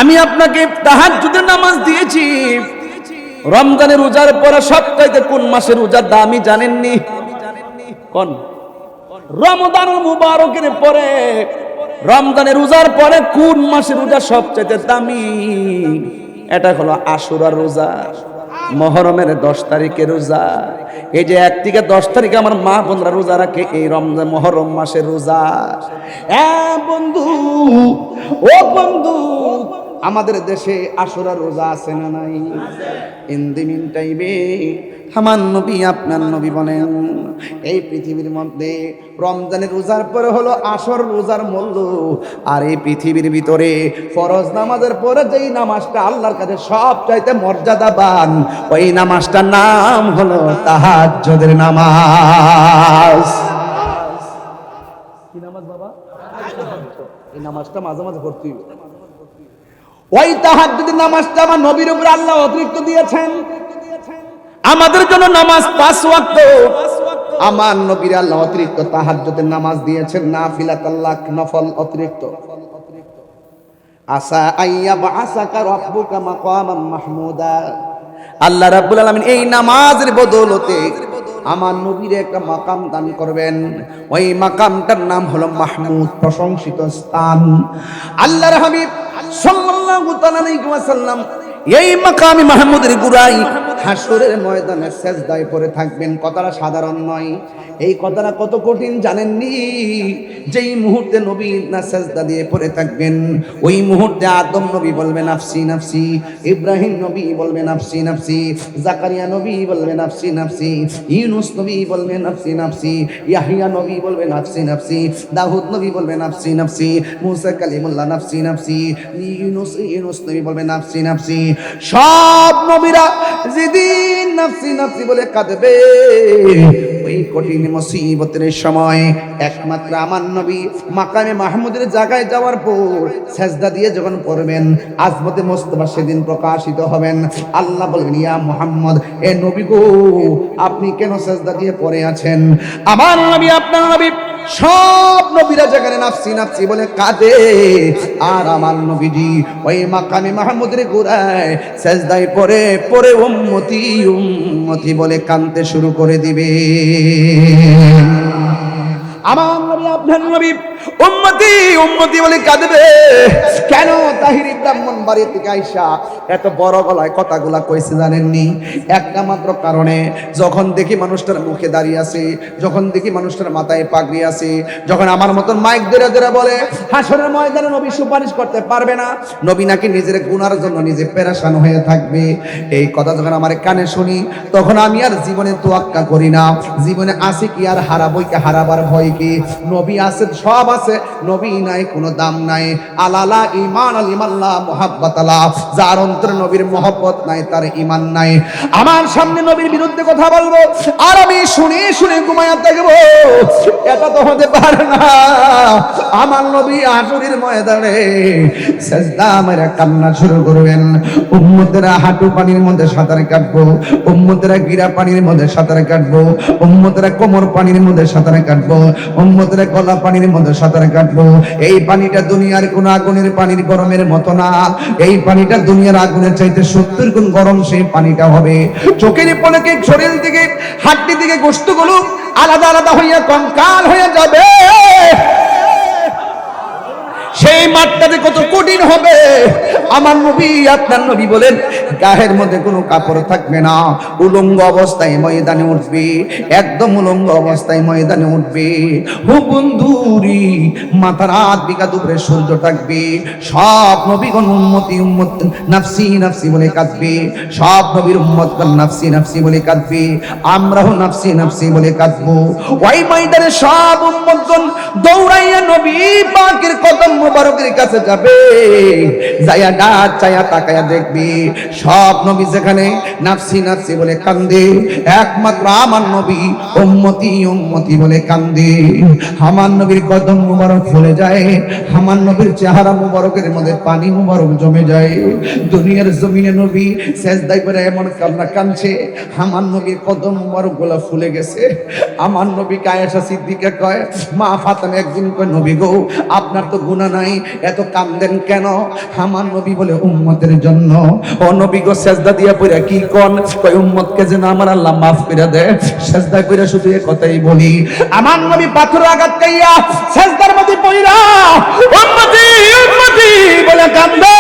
আমি আপনাকে তাহাজ্জুদের নামাজ দিয়েছি। রমজানের রোজার পরে সবচাইতে কোন মাসের রোজার দামি জানেননি? কোন? রমজানুল মুবারকের পরে, রমজানের রোজার পরে কোন মাসের রোজা সবচাইতে দামি? এটা হলো আশুরার রোজা, মুহররমের 10 তারিখের রোজা। এই যে 1 থেকে 10 তারিখে আমার মা বোনরা রোজা রাখে, এই রমজান মুহররম মাসের রোজা। বন্ধু, ও বন্ধু, আমাদের দেশে আশুরার রোজা আছে না নাই? ইন দি মিন টাইমে আমার নবী, আপনার নবী বলেন, এই পৃথিবীর মধ্যে রমজানের রোজার পরে হলো আসর রোজার মূল্য। আর এই পৃথিবীর ভিতরে ফরজ নামাজের পরে যেই নামাজটা আল্লাহর কাছে সবচাইতে মর্যাদাবান, ওই নামাজটার নাম হলো তাহাজ্জুদের নামাজ। কি নামাজ বাবা? এই নামাজটা মাঝে মাঝে পড়তে হবে। ওই তাহাজ্জুদের নামাজটা আমার নবীর উপর আল্লাহ অতিরিক্ত দিয়েছেন। আমাদের জন্য নামাজ 5 ওয়াক্ত, আমার নবীর আল্লাহ অতিরিক্ত তাহাজ্জুদের নামাজ দিয়েছেন, নাফিলাতাল্লাহ, নফল অতিরিক্ত। আসা আইয়া বাসাকা রাব্বুকা মাকামান মাহমুদা, আল্লাহ রাব্বুল আলামিন এই নামাজের বদৌলতে আমার নবীর একটা মাকাম দান করবেন। ওই মাকামটার নাম হলো মাহমুদ, প্রশংসিত স্থান। আল্লাহর হাবিব সাল্লাল্লাহু তাআলা আলাইহি ওয়াসাল্লাম এই মাকামে মাহমুদের গুড়াই হাসরের ময়দানে সেজদায় পড়ে থাকবেন। কথাটা সাধারণ নয়। এই কথাটা কত কঠিন জানেননি? যেই মুহূর্তে নবী না সেজদা দিয়ে পড়ে থাকবেন, ওই মুহূর্তে আদম নবী বলবে নাফসি নাফসি, ইব্রাহিম নবী বলবে নাফসি নাফসি, জাকারিয়া নবী বলবে নাফসি নাফসি, ইউনুস নবী বলবে নাফসি নাফসি, ইয়াহিয়া নবী বলবে নাফসি নাফসি, দাউদ নবী বলবে নাফসি নাফসি, মুসা কালিমুল্লাহ নাফসি নাফসি, ইউনুস নবী বলবে নাফসি নাফসি। সব নবীরা যেদিন নাফসি নাফসি বলে কাঁদবে, ওই কঠিন মুসিবতের সময় একমাত্র আমার নবী মাকামে মাহমুদের জায়গায় যাওয়ার পর সেজদা দিয়ে যখন পড়বেন, আজমতে মোস্তফা সেদিন প্রকাশিত হবেন। আল্লাহ বলবেন, ইয়া মুহাম্মদ, এ নবী গো, আপনি কেন সেজদা দিয়ে পড়ে আছেন? আমার নবী, আপনার নবী, সব নবীরা যেখানে নাফসি নাফসি বলে কাঁদে, আর আমার নবীজি ওই মাকামে মাহমুদের গোড়ায় সেজদায় পড়ে পড়ে উম্মতি উম্মতি বলে কাঁদতে শুরু করে দিবে। আমার নবী, আপনার নবী উম্মতি উম্মতি বলে কাঁদবে। কেন তাহিরি ব্রাহ্মণবাড়ি থেকে আইসা এত বড় গলায় কথাগুলা কইছে জানেননি? একটা মাত্র কারণে, যখন দেখি মানুষটার মুখে দাঁড়িয়ে আছে, যখন দেখি মানুষটার মাথায় পাগড়ি আছে, যখন আমার মতন মাইক ধরে ধরে বলে হাসরের ময়দানে নবী সুপারিশ করতে পারবে না, নবী নাকি নিজের গুনার জন্য নিজে পেরেশান হয়ে থাকবে, এই কথা যখন আমার কানে শুনি, তখন আমি আর জীবনে তোয়াক্কা করি না। জীবনে আছে কি আর হারাবই কি, হারাবার ভয় কি? নবী আছে, সব আছে, নবী নাই, কোনো দাম নাই। আলালা ঈমান আল ইমাল্লাহ মুহাব্বাত আলা, যার অন্তরে নবীর মহব্বত নাই তার ঈমান নাই। আমার সামনে নবীর বিরুদ্ধে কথা বলবো আর আমি শুনে শুনে ঘুমায়া থাকবো, এটা তো হতে পারে না। আমার নবী হাসরের ময়দানে সিজদা মেরে কান্না শুরু করবেন। উম্মতেরা হাঁটু পানির মধ্যে সাঁতার কাটবো, উম্মতেরা গিরা পানির মধ্যে সাঁতার কাটবো, উম্মতেরা কোমর পানির মধ্যে সাঁতার কাটবো, উম্মতেরা গলা পানির মধ্যে সাঁতার কাটবো। এই পানিটা দুনিয়ার কোন আগুনের পানির গরমের মতো না, এই পানিটা দুনিয়ার আগুনের চাইতে 70 গুণ গরম সেই পানিটা হবে। চোখের পলকে শরীর থেকে, হাড্ডি থেকে গোশতগুলো আলাদা আলাদা হইয়া কঙ্কাল হয়ে যাবে। সেই মাঠটাতে কত কঠিন হবে। আমার নবী, আপনার নবী বলেন, গায়ের মধ্যে কোনো কাপড় থাকবে না, উলঙ্গ অবস্থায় ময়দানে উঠবে, একদম উলঙ্গ অবস্থায় ময়দানে উঠবে। ও বন্ধুরি, মাথার হাত বিঘা দুপুরে সূর্য থাকবে। সব নবীগণ উম্মতি উম্মত নাফসি নাফসি বলে কাঁদবে, সব নবীর উম্মতগণ নাফসি নাফসি বলে কাঁদবে, আমরাও নাফসি নাফসি বলে কাঁদবো। ওই ময়দানে সব উম্মতগণ দৌড়াইয়া নবী পাকের কদম মুবারকের কাছে যাবে, যায়া ডাক চায়া তাকায়া দেখবি সব নবী যেখানে নাফসি নাফসি বলে কান্দে, একমাত্র আমার নবী উম্মতি উম্মতি বলে কান্দে। আমার নবীর কদম মুবারক ফুলে যায়, আমার নবীর চেহারা মুবারকের মধ্যে পানি মুবারক জমে যায়। দুনিয়ার জমিনে নবী সেজদায় পড়ে এমন কান্না কাঁদছে, আমার নবীর কদম মুবারক গুলা ফুলে গেছে। আমার নবী আয়েশা সিদ্দিকা কয়, মা ফাতেমা একদিন কয়, নবী গো, আপনার তো গুনাহ নাই, এত কান্দেন কেন? আমার নবী বলে উম্মতের জন্য। ও নবী গো সেজদা দিয়া পড়া কি কোন? কই উম্মতকে যেন আমার আল্লাহ মাফ করে দেয়, সেজদা কইরা শুধু এই কথাই বলি। আমার নবী পাথর আঘাত খাইয়া সেজদার মধ্যে পড়া উম্মতি উম্মতি বলে কান্দে।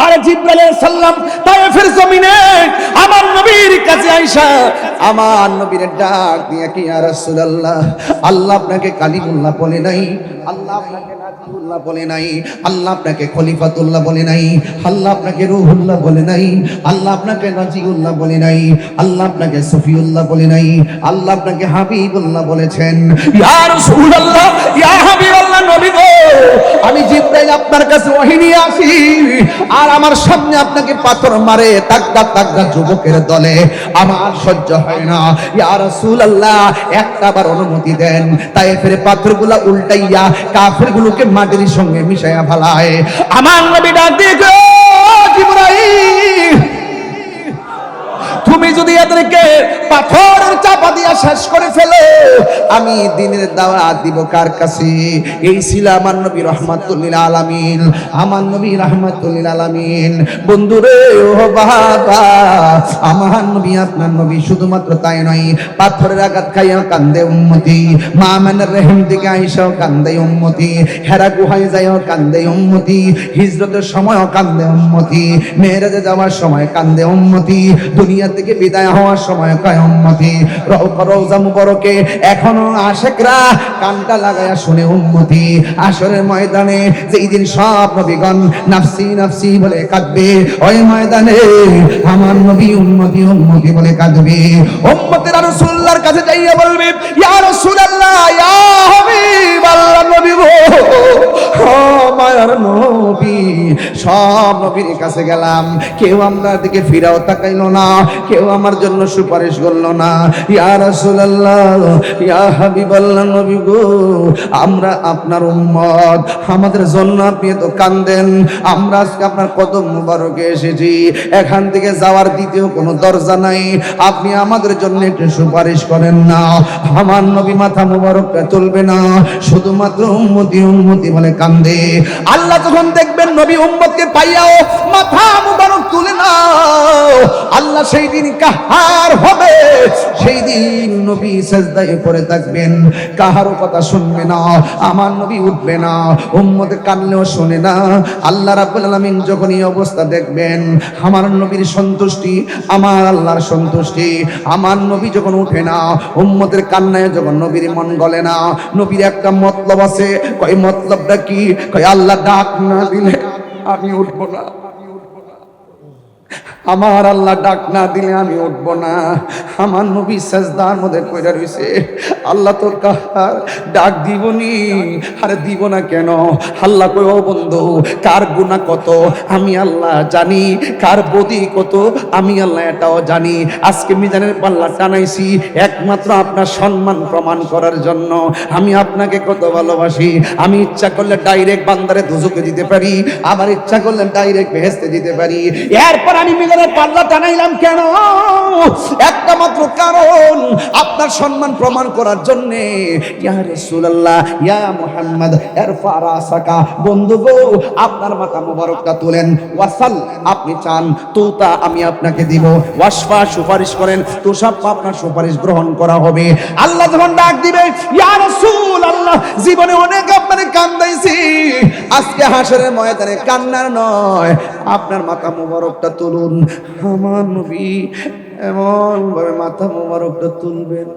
আর জিবরাইল আলাইহিস সালাম তায়েফের জমিনে আমার নবীর কাছে আয়েশা আমার নবীর ডাক দিয়া কি ইয়া রাসূলুল্লাহ, আল্লাহ আপনাকে কালিমুল্লাহ বলে নাই, আল্লাহ আপনাকে নাজিউল্লাহ বলে নাই, আল্লাহ আপনাকে খলিফাতুল্লাহ বলে নাই, আল্লাহ আপনাকে রূহুল্লাহ বলে নাই, আল্লাহ আপনাকে নাজিউল্লাহ বলে নাই, আল্লাহ আপনাকে সফিউল্লাহ বলে নাই, আল্লাহ আপনাকে হাবিবুল্লাহ বলেছেন। ইয়া রাসূলুল্লাহ, ইয়া হাবিবাল্লাহ, নবী গো আমি জিবরাইল আপনার কাছে ওহী নিয়ে আসি, আর আমার সামনে আপনাকে পাথর মারে তাগদা তাগদা যুবকের দলে, আমার সহ্য হয় না। ইয়া রাসূলুল্লাহ একটাবার অনুমতি দেন, তায়েফের পাথরগুলা উল্টাইয়া কাফেরগুলোকে মাটির সঙ্গে মিশাইয়া ফেলায়। আমার নবী ডাক দিয়ে গো জিবরাইল, তুমি যদি এদেরকে পাথরের চাপা দিয়া শেষ করে ফেলো, আমি দিনের দাওয়াত দিব কার কাছে? এই ছিল আমার নবী রাহমাতুল লিল আলামিন, আমার নবী রাহমাতুল লিল আলামিন। বন্ধুরে ও বাবা, আমার নবী আপনার নবী শুধুমাত্র তাই নয়, পাথরের আঘাত খাইয়া কান্দে উম্মতি, মা আমিনার রহিম থেকে আয়েশাও কান্দে উম্মতি, হেরা গুহায় যায়ও কান্দে উম্মতি, হিজরতের সময়ও কান্দে উম্মতি, মেরাজে যাওয়ার সময় কান্দে উম্মতি, দুনিয়া থেকে বিদায় হওয়ার সময় কয় উম্মতি, রওজা মুবারকে এখনো আশিকরা কানটা লাগায়া শুনে উম্মতি। আসরের ময়দানে যেই দিন সব নবীগণ নাফসি নাফসি বলে কাঁদবে, ওই ময়দানে আমার নবী উম্মতি উম্মতি বলে কাঁদবে। উম্মতেরা রাসূলুল্লাহর কাছে যাইয়া বলবে, ইয়া রাসূলুল্লাহ, ইয়া হাবিবাল্লাহ, নবী গো ও মায়ার নবী, সব নবীর কাছে গেলাম, কেউ আমার দিকে ফিরাও তাকাইলো না, কেউ আমার জন্য সুপারিশ করলো না। ইয়া রাসূলুল্লাহ, ইয়া হাবিবাল্লাহ, নবী গো আমরা আপনার উম্মত, আমাদের জন্য আপনি তো কান্দেন, আমরা আজকে আপনার কদম মুবারকে এসেছি, এখান থেকে যাওয়ার দ্বিতীয় কোনো দরজা নাই, আপনি আমাদের জন্য একটু সুপারিশ করেন না। আমার নবী মাথা মুবারকটা তুলবে না, শুধুমাত্র উম্মতি উম্মতি বলে কান্দে। আল্লাহ যখন দেখবেন নবী উম্মতকে পাইয়াও মাথা মুবারক তুলে না, আল্লাহ সেই দিন কাহার হবে, সেই দিন নবী সেজদায় পড়ে থাকবেন, কাহারও কথা শুনবে না, আমার নবী উঠবে না, উম্মতে কানলেও শুনে না। আল্লাহ রাব্বুল আলামিন যখন এই অবস্থা দেখবেন, আমার নবীর সন্তুষ্টি, আমার আল্লাহর সন্তুষ্টি, আমার নবী যখন উঠে না, উম্মতের কান্নায় যখন নবীর মন গলে না, নবীর একটা মতলব আছে, কই মতলবটা কি? কই আল্লাহ ডাক না দিলে আমি উঠবো না, আমার আল্লাহ ডাক না দিলে আমি উঠবো না। আমার নবী সাজদার মধ্যে পড়ে রইছে, আল্লাহ তোর কার ডাক দিবনি? আরে দিব না কেন? আল্লাহ কই ও বন্ধু, কার গুনাহ কত আমি আল্লাহ জানি, কার বদি কত আমি আল্লাহ এটাও জানি। আজকে মিজানের পাল্লা টানাইছি একমাত্র আপনার সম্মান প্রমাণ করার জন্য। আমি আপনাকে কত ভালোবাসি, আমি ইচ্ছা করলে ডাইরেক্ট বান্দারে দুজকে দিতে পারি, আবার ইচ্ছা করলে ডাইরেক্ট বেহেশতে দিতে পারি। এরপর আমি পাল্লা টানাইলাম কেন? একটা মাত্র কারণ, আপনার সম্মান প্রমাণ করার জন্য। ইয়া রাসূলুল্লাহ, ইয়া মুহাম্মদ ইরফা রাসাকা, বন্ধু গো আপনার মাথা মোবারকটা তুলেন, ওয়াসাল আপনি চান, তুতা আমি আপনাকে দিব, ওয়াসফা সুপারিশ করেন, তুসাফা আপনার সুপারিশ গ্রহণ করা হবে। আল্লাহ যখন ডাক দিবে, ইয়া রাসূলুল্লাহ জীবনে অনেক আপনারে কান্দাইছি, আজকে হাসরের ময়দানে কান্নার নয়, আপনার মাথা মোবারকটা তুলুন। আমার নবী এমন ভাবে মাথা মোবারকটা তুলবেন।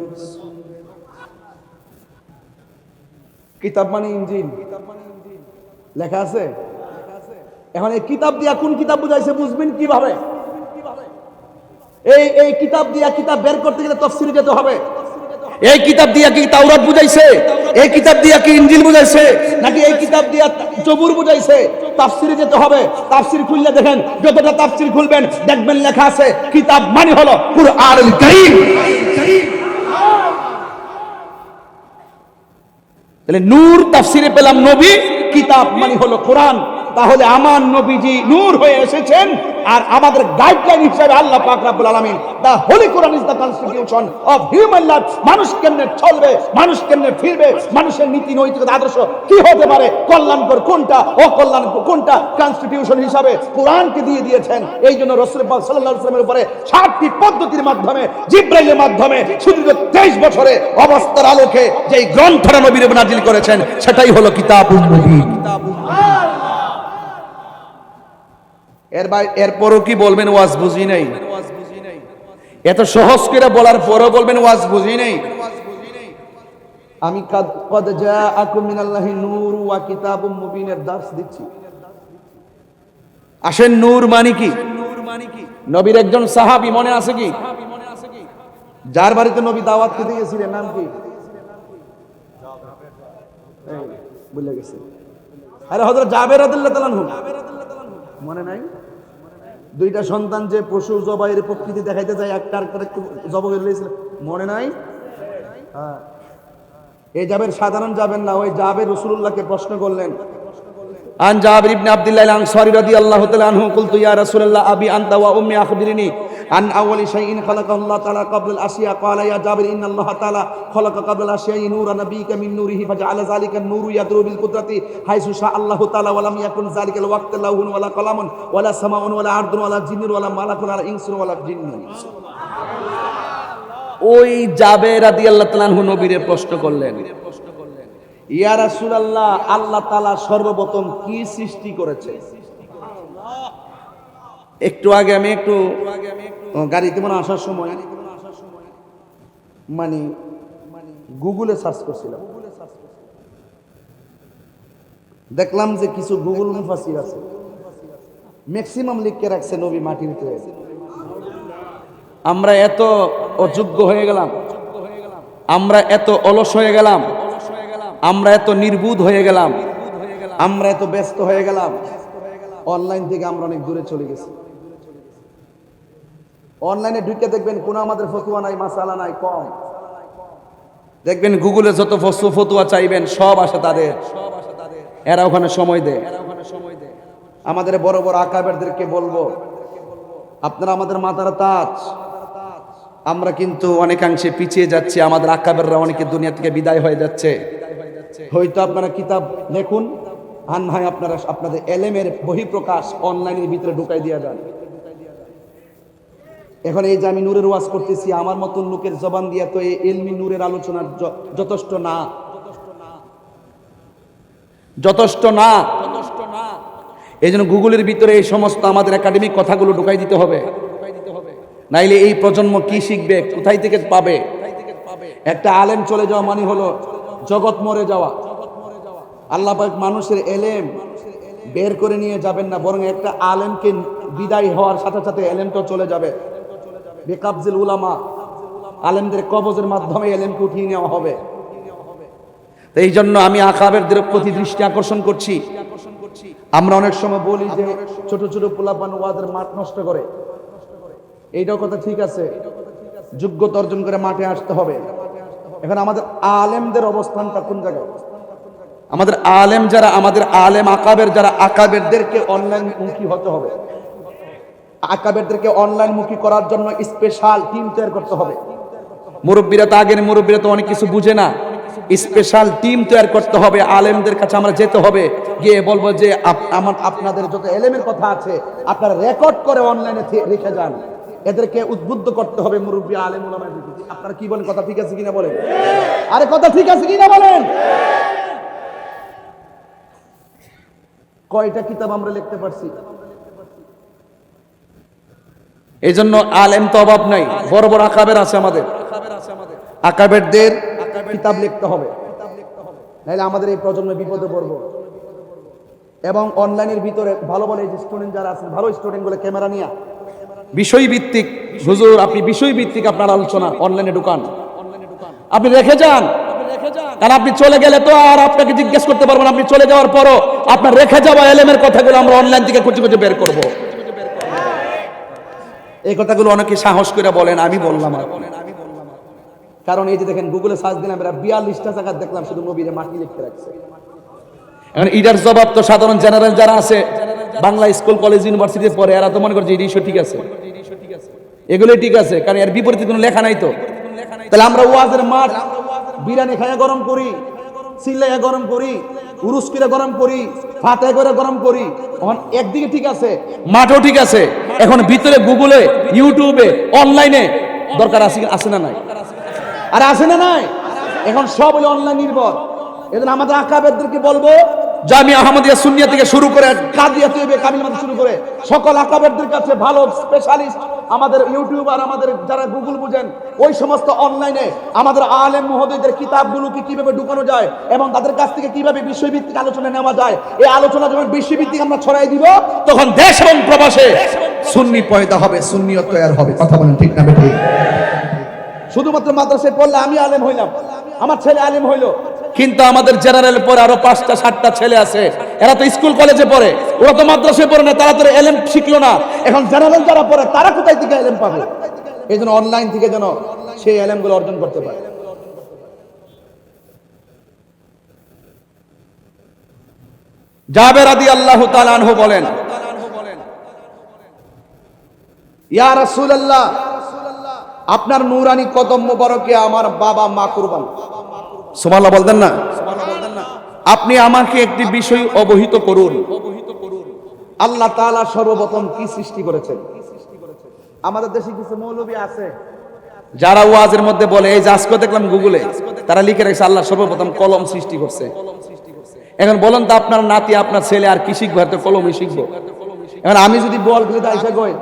কিতাব মানে ইনজিল লেখা আছে। এখন এই কিতাব দিয়া কোন কিতাব বুঝাইছে বুঝবেন কিভাবে? এই কিতাব দিয়া কিতাব বের করতে গেলে তাফসীরে যেতে হবে। এই কিতাব দিয়া কি তাওরাত বুঝাইছে? এই কিতাব দিয়া কি ইনজিল বুঝাইছে? নাকি এই কিতাব দিয়া জবুর বুঝাইছে? তাফসীরে যেতে হবে। তাফসীর খুললে দেখেন, যতটা তাফসীর খুলবেন দেখবেন লেখা আছে কিতাব মানে হলো কুরআনুল কারীম। তাহলে নূর তাফসীরে পেলাম নবী, কিতাব মানে হলো কোরআন। তাহলে আমার নবীজি নূর হয়ে এসেছেন, আর আমাদের গাইডলাইন হিসেবে আল্লাহ পাক রব্বুল আলামিন, the holy Quran is the constitution of human life. মানুষ কেমনে চলবে, মানুষ কেমনে ফিরবে, মানুষের নীতি নৈতিকতা আদর্শ কি হতে পারে, কল্যাণকর কোনটা, অকল্যাণকর কোনটা, কনস্টিটিউশন হিসাবে কোরআনকে দিয়ে দিয়েছেন। এই জন্য রাসূল পাক সাল্লাল্লাহু আলাইহি ওয়াসাল্লামের উপরে 7টি পদ্ধতির মাধ্যমে, জিবরাইলের মাধ্যমে সুদীর্ঘ 23 বছরে অবস্থার আলোকে যে গ্রন্থটা নবীর উপর নাজিল করেছেন, সেটাই হলো কিতাবুল মুবিন। এরপরও কি বলবেন ওয়াজ বুঝি নাই? এত সহজ করে বলার পরও বলবেন ওয়াজ বুঝি নাই? আমি কদ জাআকুম মিনাল্লাহি নূর ওয়া কিতাবুম মুবিনের দার্স দিচ্ছি। আসেন, নূর মানে কি? নবীর একজন সাহাবী মনে আছে কি, যার বাড়িতে নবী দাওয়াত খেতে গেছিলেন, নাম কি? ভুলে গেছে। আরে হযরত জাবের রাদিয়াল্লাহু তাআলা আনহু, মনে নাই? দুইটা সন্তান যে পশু জবাইয়ের প্রকৃতি দেখাইতে যায়, একটা আরেকটা জবাই করে দিয়েছিল, মনে নাই? হ্যাঁ, এই জাবের সাধারণ যাবেন না, ওই জাবের রাসূলুল্লাহকে প্রশ্ন করলেন। আন জাবির ইবনে আব্দুল্লাহ আল আনসারী রাদিয়াল্লাহু তাআলা আনহু কুলতু ইয়া রাসূলুল্লাহ আবি আনতা ওয়া উম্মি আখবিরনি আন আউয়ালি শাইইন খালাকাহু আল্লাহ তাআলা ক্বাবলা আল আশিয়া ক্বালা ইয়া জাবির ইন্নাল্লাহ তাআলা খালাকা ক্বাবলা আল আশিয়া নূরা নাবিয়্যিকা মিন নূরিহি ফাজআলা যালিকা নূরু ইয়াদরু বিল কুদরাতি হাইসু শা আল্লাহু তাআলা ওয়া লাম ইয়াকুন যালিকাল ওয়াক্ত লাহুন ওয়ালা কালামুন ওয়ালা সামাউন ওয়ালা আরদুন ওয়ালা জিন্নুন ওয়ালা মালাকুন ওয়ালা ইনসুন ওয়ালা জিন্নুন। ওই জাবের রাদিয়াল্লাহু তাআলা আনহু নবীরে প্রশ্ন করলেন, ইয়া রাসূলুল্লাহ, আল্লাহ তাআলা সর্বপ্রথম কি সৃষ্টি করেছে? একটু আগে আমি একটু গাড়িতে মনে আসার সময় মানে গুগলে সার্চ করছিলাম, দেখলাম যে কিছু গুগল মুফাসসির আছে, ম্যাক্সিমাম লিখে রাখছে নবী মাটির তৈরি। আমরা এত অযোগ্য হয়ে গেলাম, আমরা এত অলস হয়ে গেলাম, আমরা এত নির্বুধ হয়ে গেলাম, আমরা এত ব্যস্ত হয়ে গেলাম, অনলাইন থেকে আমরা অনেক দূরে চলে গেছি। অনলাইনে ঢুকে দেখবেন কোনো আমাদের ফতুয়া নাই, মাসালা নাই, কম দেখবেন গুগলে যত ফতুয়া চাইবেন সব আসে তাদের, এরা ওখানে সময় দেয়। আমাদের বড় বড় আকাবেরদেরকে বলবো, আপনারা আমাদের মাথার তাজ, আমরা কিন্তু অনেকাংশে পিছিয়ে যাচ্ছি, আমাদের আকাবেররা অনেকে দুনিয়া থেকে বিদায় হয়ে যাচ্ছে। হয়তো আপনারা কিতাব দেখুন, আর নয় আপনারা আপনাদের এলেমের বহিঃপ্রকাশ অনলাইনের ভিতরে ঢুকাই দিয়ে যান। এখন এই যে আমি নূরের ওয়াজ করতেছি, আমার মতন লোকের জবান দিয়া তো এই ইলমি নূরের আলোচনা যথেষ্ট না, যথেষ্ট না। এই জন্য গুগলের ভিতরে এই সমস্ত আমাদের একাডেমিক কথাগুলো ঢুকাই দিতে হবে, নাইলে এই প্রজন্ম কি শিখবে, কোথায় থেকে পাবে? একটা আলেম চলে যাওয়া মানে হলো জগৎ মরে যাওয়া। আল্লাহ পাক মানুষের এলেম বের করে নিয়ে যাবেন না, বরং একটা আলেমকে বিদায় হওয়ার সাথে সাথে এলেমটা চলে যাবে। বেকাবজিল উলামা, আলেমদের কবজের মাধ্যমে এলেমকে উঠিয়ে নেওয়া হবে। তো এই জন্য আমি আকাবেরদের প্রতি দৃষ্টি আকর্ষণ করছি। আমরা অনেক সময় বলি যে ছোট ছোট পোলাপান ওয়াজের মাঠ নষ্ট করে, এইটাও কথা ঠিক আছে, যোগ্যতা অর্জন করে মাঠে আসতে হবে। এখন আমাদের আলেমদের অবস্থানটা কোন জায়গায়? আমাদের আলেম যারা, আমাদের আলেম আকাবের যারা, আকাবেরদেরকে অনলাইন মুখী হতে হবে। আকাবেরদেরকে অনলাইন মুখী করার জন্য স্পেশাল টিম তৈরি করতে হবে। মুরব্বীরা তো আগের মুরব্বীরা তো অনেক কিছু বুঝে না, স্পেশাল টিম তৈরি করতে হবে। আলেমদের কাছে আমরা যেতে হবে, গিয়ে বলবো যে আপনাদের যত এলেমের কথা আছে আপনারা রেকর্ড করে অনলাইনে রেখে যান। এদেরকে উদ্বুদ্ধ করতে হবে, মুরব্বী আলেম উলামায়ে দিন। আপনারা কি বলেন, কথা ঠিক আছে কিনা বলেন? আরে কথা ঠিক আছে কিনা বলেন? কয়টা কিতাব আমরা লিখতে পারছি? এই জন্য আলেম তো অভাব নাই, বড় বড় আকাবের আছে আমাদের। আকাবেরদের কিতাব লিখতে হবে, নাহলে আমাদের এই প্রজন্ম বিপদে পড়বো। এবং অনলাইনের ভিতরে ভালো ভালো স্টুডেন্ট যারা আছেন, ভালো স্টুডেন্ট গুলো ক্যামেরা নিয়ে বিষয়ভিত্তিক, হুজুর আপনি বিষয়ভিত্তিক আপনার আলোচনা অনলাইনে ঢুকান, আপনি রেখে যান। কারণ আপনি চলে গেলে তো আর আপনাকে জিজ্ঞেস করতে পারবেন, আপনি চলে যাওয়ার পরও আপনার রেখে যাওয়া এলেমের কথাগুলো আমরা অনলাইন থেকে খুঁজে খুঁজে বের করব। এই কথাগুলো অনেকে সাহস করে বলেন, আমি বললাম না। কারণ এই যে দেখেন গুগলে সার্চ দিলাম, এরা 42টা জায়গা দেখলাম শুধু নবীরে মাটি লিখতে রাখছে। এখন এটার জবাব তো সাধারণ জেনারেল যারা আছে বাংলা স্কুল কলেজ ইউনিভার্সিটিতে পড়ে এরা তো মনে করছে এই ঠিক আছে, এগুলোই ঠিক আছে, কারণ এর বিপরীতে কোনো লেখা নাই তো। তাহলে আমরা ওয়াজের মাঠ বিরিয়ানি খাইয়া গরম করি, চিল্লাইয়া গরম করি, উরুস করে গরম করি, ফাতে করে গরম করি, এখন একদিকে ঠিক আছে, মাঠও ঠিক আছে, এখন ভিতরে গুগলে ইউটিউবে অনলাইনে দরকার আছে না নাই? আর আছে না নাই? এখন সব হলো অনলাইন নির্ভর। এজন্য আমাদের আকাবেরদেরকে বলবো, জামিয়া আহমদিয়া সুন্নিয়া থেকে শুরু করে কাদিয়া তৈবে কামিল মাদ্রাসা শুরু করে সকল আকাবেরদের কাছে ভালো স্পেশালিস্ট আমাদের ইউটিউবার, আমাদের যারা গুগল বুঝেন, ওই সমস্ত অনলাইনে আমাদের আলেম মুহদ্দিসদের কিতাবগুলোকে কিভাবে ঢুকানো যায় এবং তাদের কাছ থেকে কিভাবে বিষয়ভিত্তিক আলোচনা নেওয়া যায়, এই আলোচনা যখন বিষয়ভিত্তিক আমরা ছড়াই দিব, তখন দেশ এবং প্রবাসে সুন্নি পয়দা হবে, সুন্নিয়ত তৈরি হবে। কথা বলেন ঠিক না বেঠিক? শুধুমাত্র মাদ্রাসায় পড়লে আমি আলেম হইলাম, আমার ছেলে আলেম হইলো, কিন্তু আমাদের জেনারেল পরে আরো 5টা 7টা ছেলে আছে, এরা তো স্কুল কলেজে পড়ে, ওরা তো মাদ্রাসায় পড়ে না, তারা তো এলেম শিখলো না। এখন জেনারেল যারা পড়ে তারা কোথায় থেকে এলেম পাবে? এই জন্য অনলাইন থেকে যেন সেই এলেমগুলো অর্জন করতে পারে। জাবের রাদিয়াল্লাহু তাআলা আনহু বলেন, ইয়া রাসূলুল্লাহ, আপনার নূরানি কদম মোবারকে আমার বাবা মা কুরবান। সুবহানাল্লাহ বলতেন না? আপনি আমাকে একটি বিষয় অবহিত করুন, আল্লাহ তাআলা সর্বপ্রথম কি সৃষ্টি করেছেন? আমাদের দেশে কিছু মৌলবী আছে যারা ওয়াজের মধ্যে বলে, এই যে আজকে দেখলাম গুগলে তারা লিখে রাখছে আল্লাহ সর্বপ্রথম কলম সৃষ্টি করছে। এখন বলেন তো আপনার নাতি আপনার ছেলে আর কি শিখবে? তো কলমই শিখবো। এখন আমি যদি বল ফেলে আইসা কই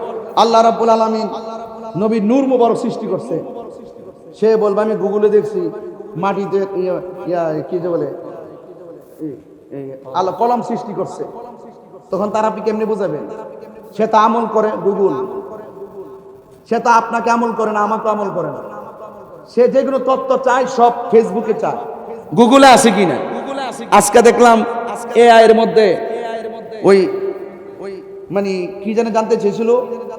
আল্লাহ রাব্বুল আলামিন নবী নূর মুবারক সৃষ্টি করছে, সে বলবে আমি গুগলে দেখছি মাটিতে কি যে বলে আল্লাহ কলম সৃষ্টি করছে, তখন তার আপনি কেমনে বুঝাবেন? সে তো আমল করে গুগল, সে তো আপনাকে আমল করে না, আমাকে আমল করে না। সে যেগুলো তথ্য চায় সব ফেসবুকে চায়, গুগলে আছে কিনা। আজকে দেখলাম এআই এর মধ্যে ওই মানে কি জানে জানতে চেয়েছিল,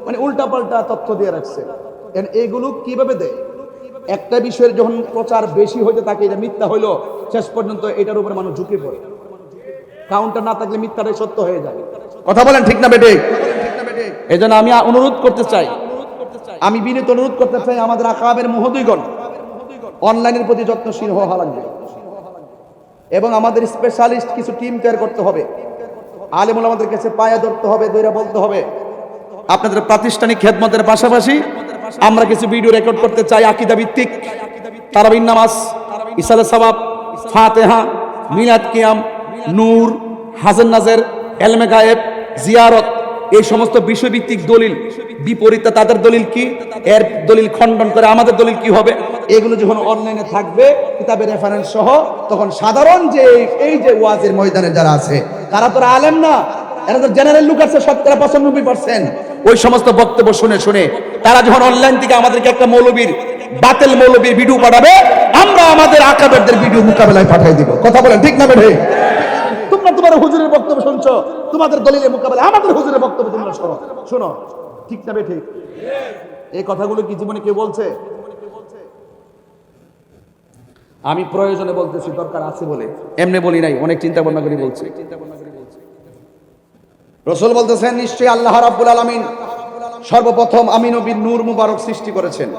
মানে উল্টা পাল্টা তথ্য দিয়ে রাখছে। এগুলো কিভাবে দেয়? একটা বিষয়ের যখন প্রচার বেশি হইতে থাকে, এটা মিথ্যা হইলো, শেষ পর্যন্ত এটার উপরে মানুষ ঝুঁকে পড়ে। কাউন্টার না থাকলে মিথ্যাটাই সত্য হয়ে যায়। কথা বলেন ঠিক না বেঠিক? এই জন্য আমি অনুরোধ করতে চাই, আমি বিনীত অনুরোধ করতে চাই, আমাদের আকাবের মুহদ্দিসগণ অনলাইনের প্রতি যত্নশীল হওয়া লাগবে এবং আমাদের স্পেশালিস্ট কিছু টিম তৈরি করতে হবে। আলেমুল আমাদের কাছে পায়া ধরতে হবে, দইরা বলতে হবে। আপনাদের প্রাতিষ্ঠানিক খেদমতের পাশাপাশি আমরা কিছু ভিডিও রেকর্ড করতে চাই, আকীদা ভিত্তিক, তারাবির নামাজ, ইসালে সওয়াব, ফাতিহা, মিলাদ কিয়াম, নূর, হাজার নাজের, এলমে গায়েব, জিয়ারত, এই সমস্ত বিষয়ভিত্তিক দলিল, বিপরীতে তাদের দলিল কি, এর দলিল খণ্ডন করে আমাদের দলিল কি হবে, এগুলো যখন অনলাইনে থাকবে কিতাবের রেফারেন্স সহ, তখন সাধারণ যে এই যে ওয়াজের ময়দানে যারা আছে তারা তো আলেম না, এরা তো জেনারেল লোক আছে 95%। ওই সমস্ত বক্তব্য শুনে শুনে তারা যখন অনলাইন থেকে আমাদেরকে একটা মৌলবীর বাতিল মৌলবীর ভিডিও পাঠাবে, আমরা আমাদের আকাবেরদের ভিডিও মোকাবেলায় পাঠিয়ে দিব। কথা বলেন ঠিক না বেঠিক? তোমরা তোমার হুজুরের বক্তব্য শুনছো, তোমাদের দলিলের মোকাবেলা আমাদের হুজুরের বক্তব্য তোমরা শোনো, ঠিক না বেঠিক? এই কথাগুলো কি জীবনে কেউ বলছে? আমি প্রয়োজনে বলতেছি, দরকার আছে বলে, এমনি বলি নাই, অনেক চিন্তা ভাবনা করে বলছি। রাসূল বলতেছেন, নিশ্চয়ই আল্লাহ রাব্বুল আলামিন সর্বপ্রথম আমি নবীর নূর মুবারক সৃষ্টি করেছেন।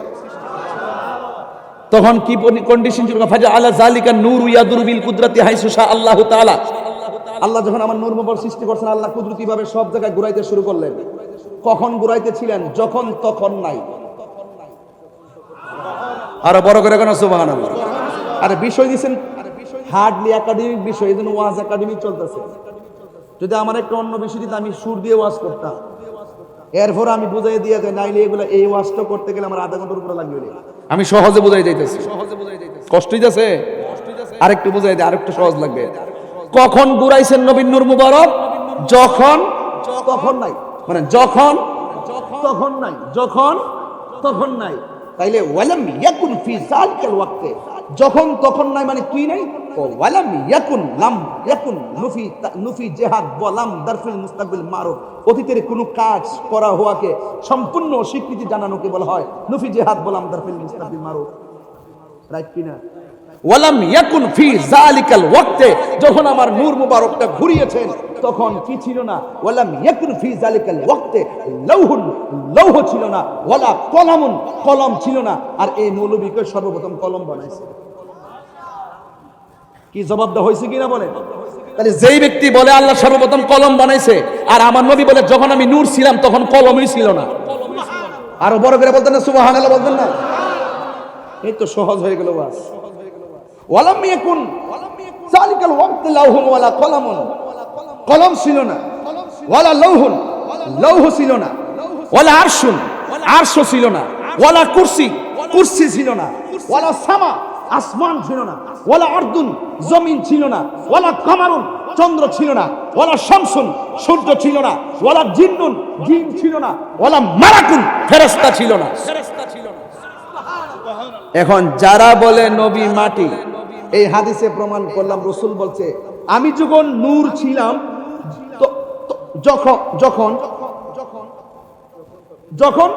তখন কি কন্ডিশন ছিল? ফাজা আলা যালিকা নূর ইয়াদুরু বিল কুদরাতি হাইসু শা আল্লাহু তাআলা। আল্লাহ যখন আমার নূর মুবারক সৃষ্টি করছেন, আল্লাহ কুদরতি ভাবে সব জায়গায় ঘুরাইতে শুরু করলেন। কখন ঘুরাইতে ছিলেন? যখন তখন নাই। আর বড় করে কেন সুবহানাল্লাহ। আরে বিষয় দিবেন হার্ডলি একাডেমিক বিষয়, এজন্য ওয়াজ একাডেমি চলতেছে। যদি আমার একটা অন্য বিষয় দিতে আমি সুর দিয়ে ওয়াজ করতাম, এরপর আমি বুঝাই দিয়ে যাই, নাইলে এগুলো এই ওয়াজটা করতে গেলে আমার আধা ঘন্টার উপরে লাগবে। আমি সহজে বুঝাই যাইতেছি, কষ্ট হইতেছে, আরেকটু বুঝাই দেয়, আরেকটু সহজ লাগবে। কখন ঘুরাইছেন নবীর নূর মুবারক? যখন তখন নাই, মানে যখন তখন নাই, যখন তখন নাই। তাইলে ওয়ালাম ইয়াকুন ফি যালিকাল ওয়াক্তে, যখন তখন নাই মানে কি নাই? ওয়ালাম ইয়াকুন লাম ইয়াকুন নুফি জিহাদ ওয়া লাম দারফিল মুস্তাকবিল মারুফ, অতীতের কোনো কাজ করা হওয়াকে সম্পূর্ণ স্বীকৃতি জানানোকে বলা হয় নুফি জিহাদ ওয়া লাম দারফিল মুস্তাকবিল মারুফ। রাইট কিনা? ওয়ালাম ইয়াকুন ফি যালিকাল ওয়াক্তে, যখন আমার নূর মুবারকটা ঘুরিয়েছেন তখন কি ছিল না? ওয়ালাম ইয়াকুন ফি যালিকাল ওয়াক্তে লাউহুন, লৌহ ছিল না, ওয়ালা কলামুন, কলম ছিল না। আর এই মৌলবীকে সর্বপ্রথম কলম বানাইছে। কি জবাব দেওয়া হয়েছে কিনা বলেন? তাহলে যেই ব্যক্তি বলে আল্লাহ সর্বপ্রথম কলম বানাইছে, আর আমার নবী বলে যখন আমি নূর ছিলাম তখন কলমই ছিল না, আরো বড় করে বলতেন না সুবহানাল্লাহ, বলতেন না? এই তো সহজ হয়ে গেল বাস। ওয়ালাম ইয়াকুন যালিকাল ওয়াক্ত লাউহুন ওয়ালা কলামুন, কলম ছিল না, ওয়ালা লাউহুন, লৌহ ছিল না, ওয়ালা আরশুন, আরশ ছিল না, ওয়ালা কুরসি, কুরসি ছিল না, ওয়ালা সামা, আসমান ছিল না, ওয়ালা আরদুন, জমিন ছিল না, ওয়ালা কামারুন, চন্দ্র ছিল না, ওয়ালা শামসুন, সূর্য ছিল না, ওয়ালা জিন্নুন, জিন ছিল না, ওয়ালা মালাকুন, ফেরেশতা ছিল না। এখন যারা বলে নবী মাটি, এই হাদিসে প্রমাণ করলাম রাসূল বলছে আমি যখন নূর ছিলাম যখন যখন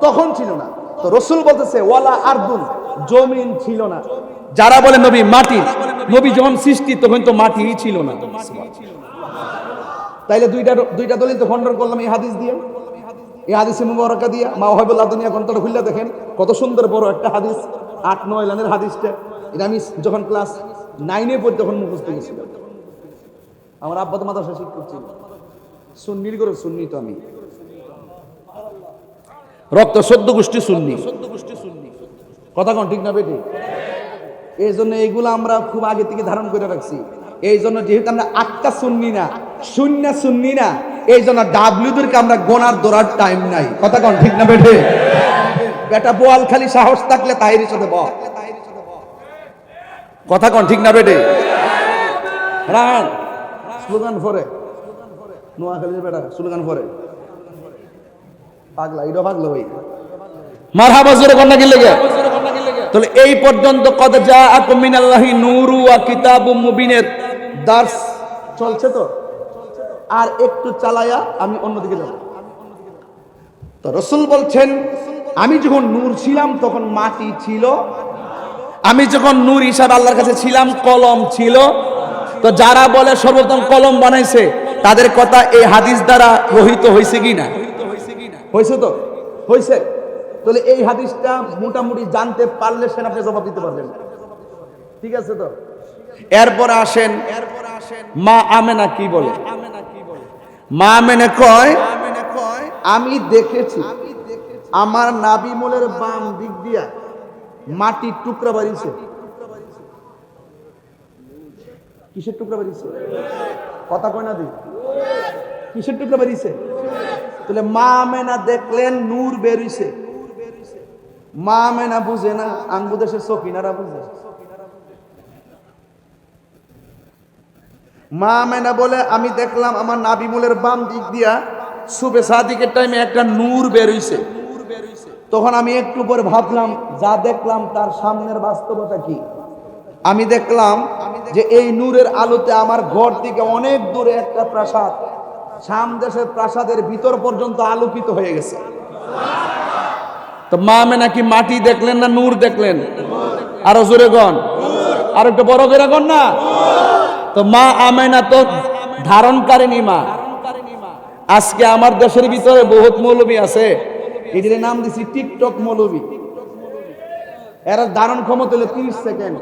তখন ছিল না। তো রাসূল বলতেছে ওয়ালা আরদুন, জমিন ছিল না। যারা বলে নবী মাটি, নবী যখন সৃষ্টি তখন তো মাটিই ছিল না। তাইলে দুইটা দলিল তো খণ্ডন করলাম এই হাদিস দিয়ে, এই হাদিসে মুবারাকা দিয়ে। মাওয়াহিবুল্লাহ দুনিয়া গ্রন্থটা খুললে দেখেন কত সুন্দর বড় একটা হাদিস, 8-9 লাইনের হাদিসটা। এটা আমি যখন ক্লাস 9-এ পড়ি তখন মুখস্থ করেছিলাম। আমার আব্বা তো মাদ্রাসা শিক্ষক ছিল, সুন্নির করে, সুন্নি তো আমি, রক্ত 14 গোষ্ঠী সুন্নি। কথা কোন ঠিক না বেটি? এই জন্য এইগুলো আমরা খুব আগে থেকে ধারণ করে রাখছি। এই জন্য যেহেতু আমরা আটটা সুন্নি না, শূন্য সুন্নি না, এই জন্য ডাব্লিউদেরকে আমরা গোনার দৌড়ার টাইম নাই। কথা কোন ঠিক না বেটি? বেটা বোয়াল খালি সাহস থাকলে তাহিরের সাথে বল। কথা কোন ঠিক না বেটি? রান স্লোগান ফরে নোয়াখালীর বেটা স্লোগান ফরে পাগলা, এটা পাগলা ভাই। মারহাবা জোরে কন্যা কি লেগে? তাহলে এই পর্যন্ত কদ জাআকুম মিনাল্লাহি নূরু ওয়া কিতাবুম মুবিনের দার্স চলছে। তো আর একটু চালায়া আমি অন্যদিকে যাব। তো রাসূল বলছেন আমি যখন নূর ছিলাম তখন মাটি ছিল, আমি যখন নূর হিসাবে আল্লাহর কাছে ছিলাম কলম ছিল। তো যারা বলে সর্বপ্রথম কলম বানাইছে তাদের কথা এই হাদিস দ্বারা রহিত হয়েছে কি না? হয়েছে তো হয়েছে। তাহলে এই হাদিসটা মোটামুটি জানতে পারলে সেন আপনি জবাব দিতে পারবেন, ঠিক আছে? তো এরপর আসেন মা আমেনা কি বলে? মা আমেনা কয় আমি দেখেছি আমার নাবি মোলের বাম দিক দিয়া মাটির টুকরা বাড়িছে। কিসের টুকরা বাড়িছে? কথা কয় না দি, কিসের টুকরা বাড়িছে? তাহলে মা আমেনা দেখলেন নূর বেরিয়েছে। মা আমেনা বুঝে না, আঙ্গু দেশের সকিনারা বুঝে। মা আমেনা বলে আমি দেখলাম আমার নাবিমুলের বাম দিক দিয়া সুবে সাদিকের টাইমে একটা নূর বেরিয়েছে। তখন আমি একটু পরে ভাবলাম যা দেখলাম তার সামনের বাস্তবতা কি। আমি দেখলাম যে এই নূরের আলোতে আমার ঘর থেকে অনেক দূরে একটা প্রাসাদ, শাম দেশের প্রাসাদের ভিতর পর্যন্ত আলোকিত হয়ে গেছে। তো মা আমেনা কি মাটি দেখলেন না নূর দেখলেন? আরো জোরে গন, আর একটু বড় করে গন না। তো মা আমেনা তো ধারণকারিনী মা। আজকে আমার দেশের ভিতরে বহুত মৌলবী আছে, এদের নাম দিছি টিকটক মৌলবী। এরা ধারণ ক্ষমতা হলো 30 সেকেন্ড।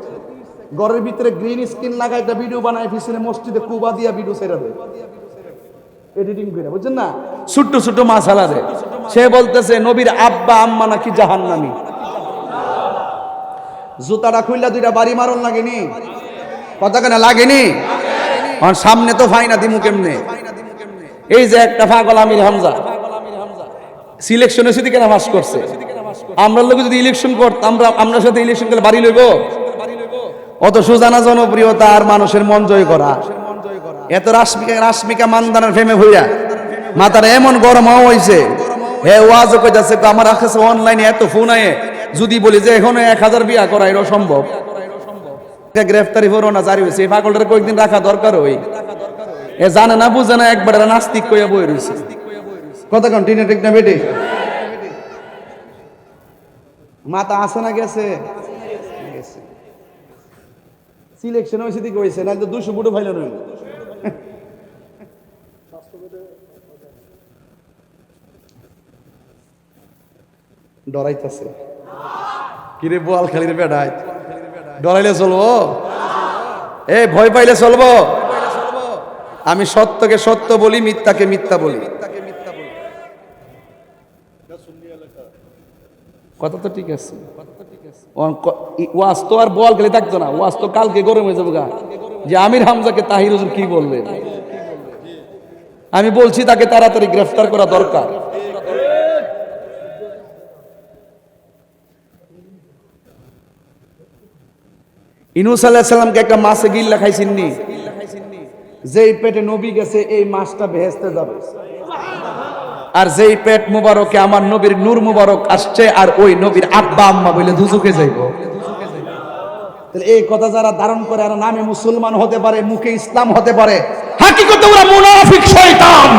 ঘরের ভিতরে গ্রিন স্ক্রিন লাগাই একটা ভিডিও বানায়, পিছনে মসজিদে কুবা দিয়া ভিডিও ছেড়ে দেয় এডিটিং করে, বুঝছেন না? ছোট্ট ছোট্ট মাসালা দেয়। সে বলতেছে নবীর আব্বা আম্মা নাকি জাহান্নামী। জুতাটা খুললা দুইটা বাড়ি মারন লাগেনি? কথা কেন লাগেনি? আর সামনে তো ফাইনা দিমু কেমনে? এই যে একটা পাগল আমির হামজা সিলেকশনে সেদিকে কেন পাস করছে। আমরা লোক যদি ইলেকশন করতাম, আমরা সাথে ইলেকশন করলে বাড়ি লইব? অত সুজানা জনপ্রিয়তা আর মানুষের মন জয় করা, এত রাশমিকা মানদানের ফেমে হইয়া মাথার এমন গরম হয়েছে। হে ওয়াজও কইতাছে আমার কাছে অনলাইনে এত ফোন আয়ে, যদি বলি যে এখন 1000 বিয়া করা এটা সম্ভব, গ্রেফতারি পরোয়ানা জারি হয়েছে। এই পাগলটার কয়েকদিন রাখা দরকার। ওই এ জানে না বুঝে না, একবার নাস্তিক কইয়া বই রয়েছে। কথা কোন ঠিক না ঠিক না বেটি? মাথা আছে না গেছে? সিলেকশন হয়েছে দিকে হয়েছে, না তো 200 ফুটও ফাইল নইল। ডরাইতেছে কিরে বোয়াল খালির বেড়াই, ডরাইলে চলবো? এ ভয় পাইলে চলবো? আমি সত্যকে সত্য বলি, মিথ্যাকে মিথ্যা বলি। কথা তো ঠিক আছে। ওয়াজ তো আর বল গেলে থাকতো না, ওয়াজ তো কালকে গরম হয়ে যাবো গা, যে আমির হামজাকে তাহির হুজুর কি বললেন। আমি বলছি তাকে তাড়াতাড়ি গ্রেফতার করা দরকার। ইনুস আলাইহিস সালামকে একটা মাছে গিল্লা খাইছিননি, যেই পেটে নবী গেছে এই মাছটা বেহেশতে যাবে, আর যেই পেট মুবারকে আমার নবীর নূর মুবারক আসছে, আর ওই নবীর আব্বা আম্মা বলে দুজকে যাইব। তাহলে এই কথা যারা ধারণ করে আর নামে মুসলমান হতে পারে, মুখে ইসলাম হতে পারে, হাকিকতে ওরা মুনাফিক শয়তান।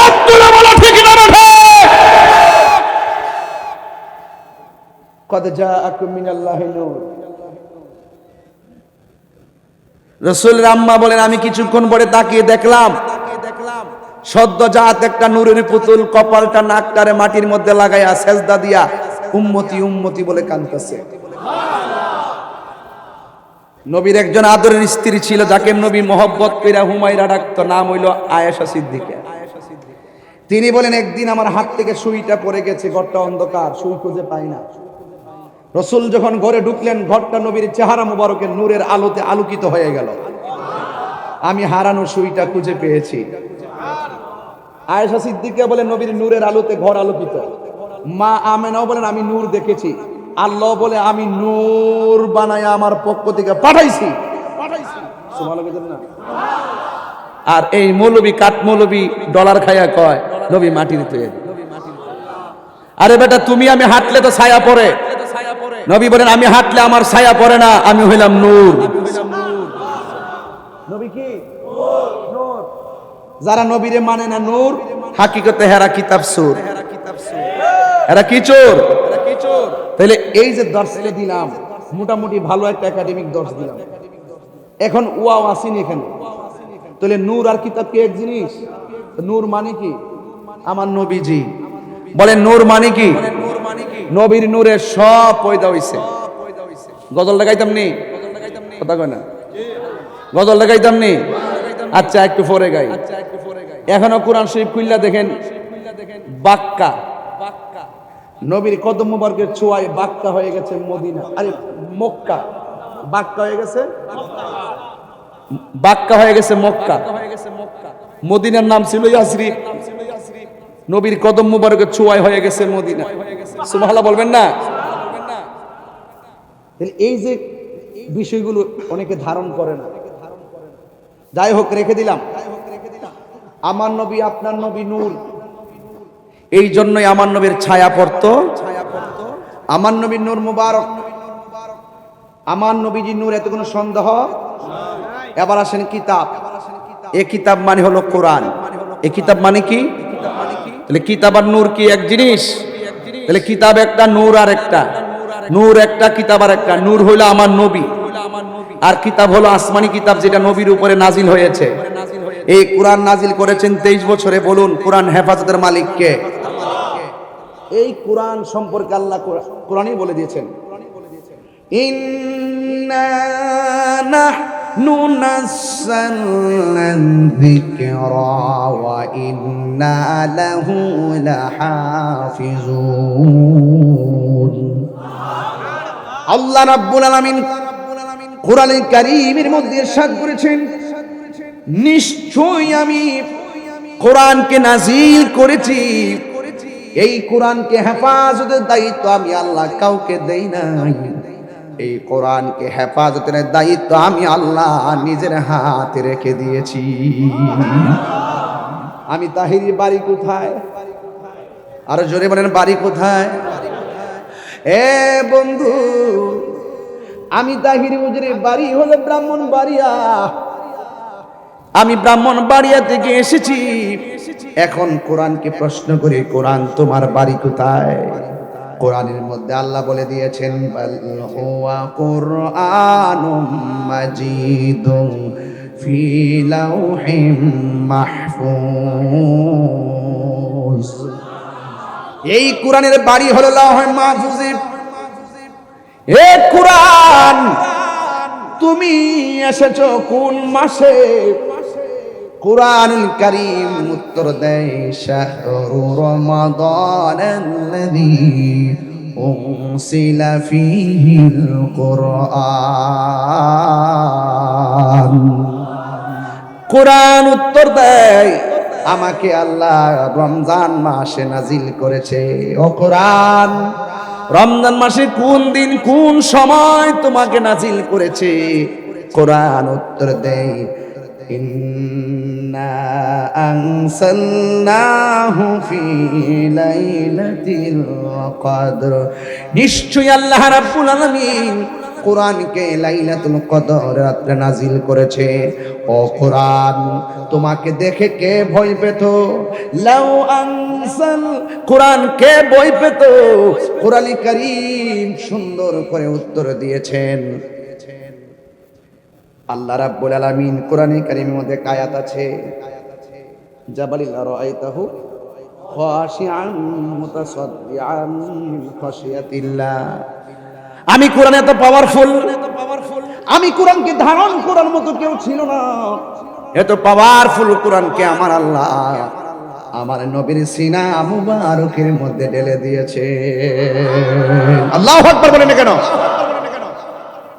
আব্দুল্লাহ বলা ঠিক না রে? কদ জাআকুম মিনাল্লাহি নূর। রাসূলের আম্মা বলেন, আমি কিছুক্ষণ পরে তাকিয়ে দেখলাম সদ্যজাত একটা নূরের পুতুল কপালটা নাকটারে মাটির মধ্যে লাগাইয়া সেজদা দিয়া উম্মতি উম্মতি বলে কাঁদতেছে। নবীর একজন আদরের স্ত্রী ছিল, যাকে নবী মোহব্বত কইরা হুমায়রা ডাকতো, নাম হইল আয়েশা সিদ্দিকা। তিনি বলেন, একদিন আমার হাত থেকে সুইটা পড়ে গেছে, ঘরটা অন্ধকার, সুই খুঁজে পাই না। রাসূল যখন ঘরে ঢুকলেন, ঘরটা নবীর চেহারা মুবারকের নূরের আলোতে আলোকিত হয়ে গেল। আমি হারানো সুইটা খুঁজে পেয়েছি। আয়েশা সিদ্দিকা বলেন, নবীর নূরের আলোতে ঘর আলোকিত। মা আমেনাও বলেন, আমি নূর দেখেছি। আল্লাহ বলে, আমি নূর বানায়া আমার পক্ষ থেকে পাঠাইছি। সুবহানাল্লাহ না? আর এই মৌলবী কাঠ মৌলবী ডলার খাইয়া কয় নবী মাটির তৈরি। আরে বেটা, তুমি আমি হাঁটলে তো ছায়া পড়ে। নবী বলেন, আমি হাঁটলে আমার ছায়া পড়ে না, আমি হইলাম নূর। নবী কি নূর। যারা নবীরে মানে না নূর, হাকিকতে হেরা কিতাব সুর, এরা কি চোর। তাহলে এই যে দর্শনে দিলাম, মোটামুটি ভালো একটা একাডেমিক দর্শ দিলাম। এখন ওয়াও আসেনি এখানে। তাহলে নূর আর কিতাব কি এক জিনিস? নূর মানে কি? আমার নবীজি বলেন, নূর মানে কি? নবীর নূরে সব পয়দা হইছে। গজল লাগাইতাম নি? কথা কয় না? গজল লাগাইতাম নি? আচ্ছা, একটু পরে গাই। এখনো কোরআন শরীফ খুললা দেখেন, বাক্কা নবীর কদম মুবারকের ছোঁয়ায় বাক্কা হয়ে গেছে মদিনা, আরে মক্কা। বাক্কা হয়ে গেছে, বাক্কা হয়ে গেছে মক্কা। মদিনার নাম ছিল ইয়াসরিব। নবীর কদম মুবারকের ছোঁয়ায় হয়ে গেছে মদিনা। সুবহানাল্লাহ বলবেন না? এই যে বিষয়গুলো অনেকে ধারণ করে না। যাই হোক, রেখে দিলাম। আমার নবী আপনার নবী নূর, এই জন্যই আমার নবীর ছায়া পড়তো। আমার নবীর নূর মুবারক, আমার নবীজি নূর, এত কোনো সন্দেহ। এবার আসেন কিতাব। এই কিতাব মানে হলো কোরআন। এই কিতাব মানে কি? তাহলে কিতাব আর নূর কি এক জিনিস? তাহলে কিতাব একটা, নূর আর একটা। নূর একটা, কিতাব আর একটা। নূর হইলো আমার নবী, আর কিতাব হলো আসমানি কিতাব, যেটা নবীর উপরে নাজিল হয়েছে। এই কোরআন নাজিল করেছেন 23 বছরে। বলুন, কোরআন হেফাজতের মালিক কে? এই কোরআন সম্পর্কে আল্লাহ কোরআনই বলে দিয়েছেন, ইন্না নাহনু নাযালনা যিকরা ওয়া ইন্না লাহু লাহাফিজুন। আল্লাহ রাব্বুল আলামিন কোরআনুল কারীমের মধ্যে ইরশাদ করেছেন, নিশ্চয়ই আমি কোরআনকে নাজিল করেছি, এই কোরআনকে হেফাজতের দায়িত্ব আমি আল্লাহ কাউকে দেই নাই। এই কোরআনকে হেফাজতের দায়িত্ব আমি আল্লাহ নিজের হাতে রেখে দিয়েছি। আমি তাহিরের বাড়ি কোথায়? আরো জোরে বলেন, বাড়ি কোথায়? এ বন্ধু, আমি তাহির হুজুরের বাড়ি হলো ব্রাহ্মণবাড়িয়া। আমি ব্রাহ্মণবাড়িয়া থেকে এসেছি। এখন কোরআনকে প্রশ্ন করি, কোরআন তোমার বাড়ি কোথায়? কোরআনের মধ্যে আল্লাহ বলে দিয়েছেন বাল হুয়া কুরআনুম মাজিদুন ফি লাউহিম মাহফুজ। এই কোরআনের বাড়ি হলো লাউহে মাহফুজে। এ কোরআন তুমি এসেছো কোন মাসে? কুরআনুল কারীম উত্তর দেয় শাহরু রমাদানাল্লাযী উনসিলা ফীহিল কুরআন। কুরআন উত্তর দেয় আমাকে আল্লাহ রমজান মাসে নাজিল করেছে। ও কুরআন, রমজান মাসে কোন দিন কোন সময় তোমাকে নাজিল করেছে? কুরআন উত্তর দেয় ইন্না আনসালনাহু ফি লাইলাতিল কদর। নিশ্চয়ই আল্লাহ রাব্বুল আলামিন কোরআনকে লাইলাতুল কদর রাতে নাজিল করেছে। ও কোরআন, তোমাকে দেখে কে ভয় পেত? লাউ আনসাল, কোরআন কে ভয় পেত? কোরআন কারীম সুন্দর করে উত্তর দিয়েছেন। আল্লাহ রাব্বুল আলামিন কোরআনে কারীমের মধ্যে আয়াত আছে জাবালিল রাআইতাহু খাশিআন মুতাসাদ্দিআন মিন খাশিয়াতিল্লাহ। আমি কোরআন এত পাওয়ারফুল, আমি কোরআনকে ধারণ করার মতো কেউ ছিল না। এত পাওয়ারফুল কোরআনকে আমার আল্লাহ আমার নবীর সিনা মুবারকের মধ্যে ঢেলে দিয়েছে। আল্লাহু আকবার বলেন না কেন?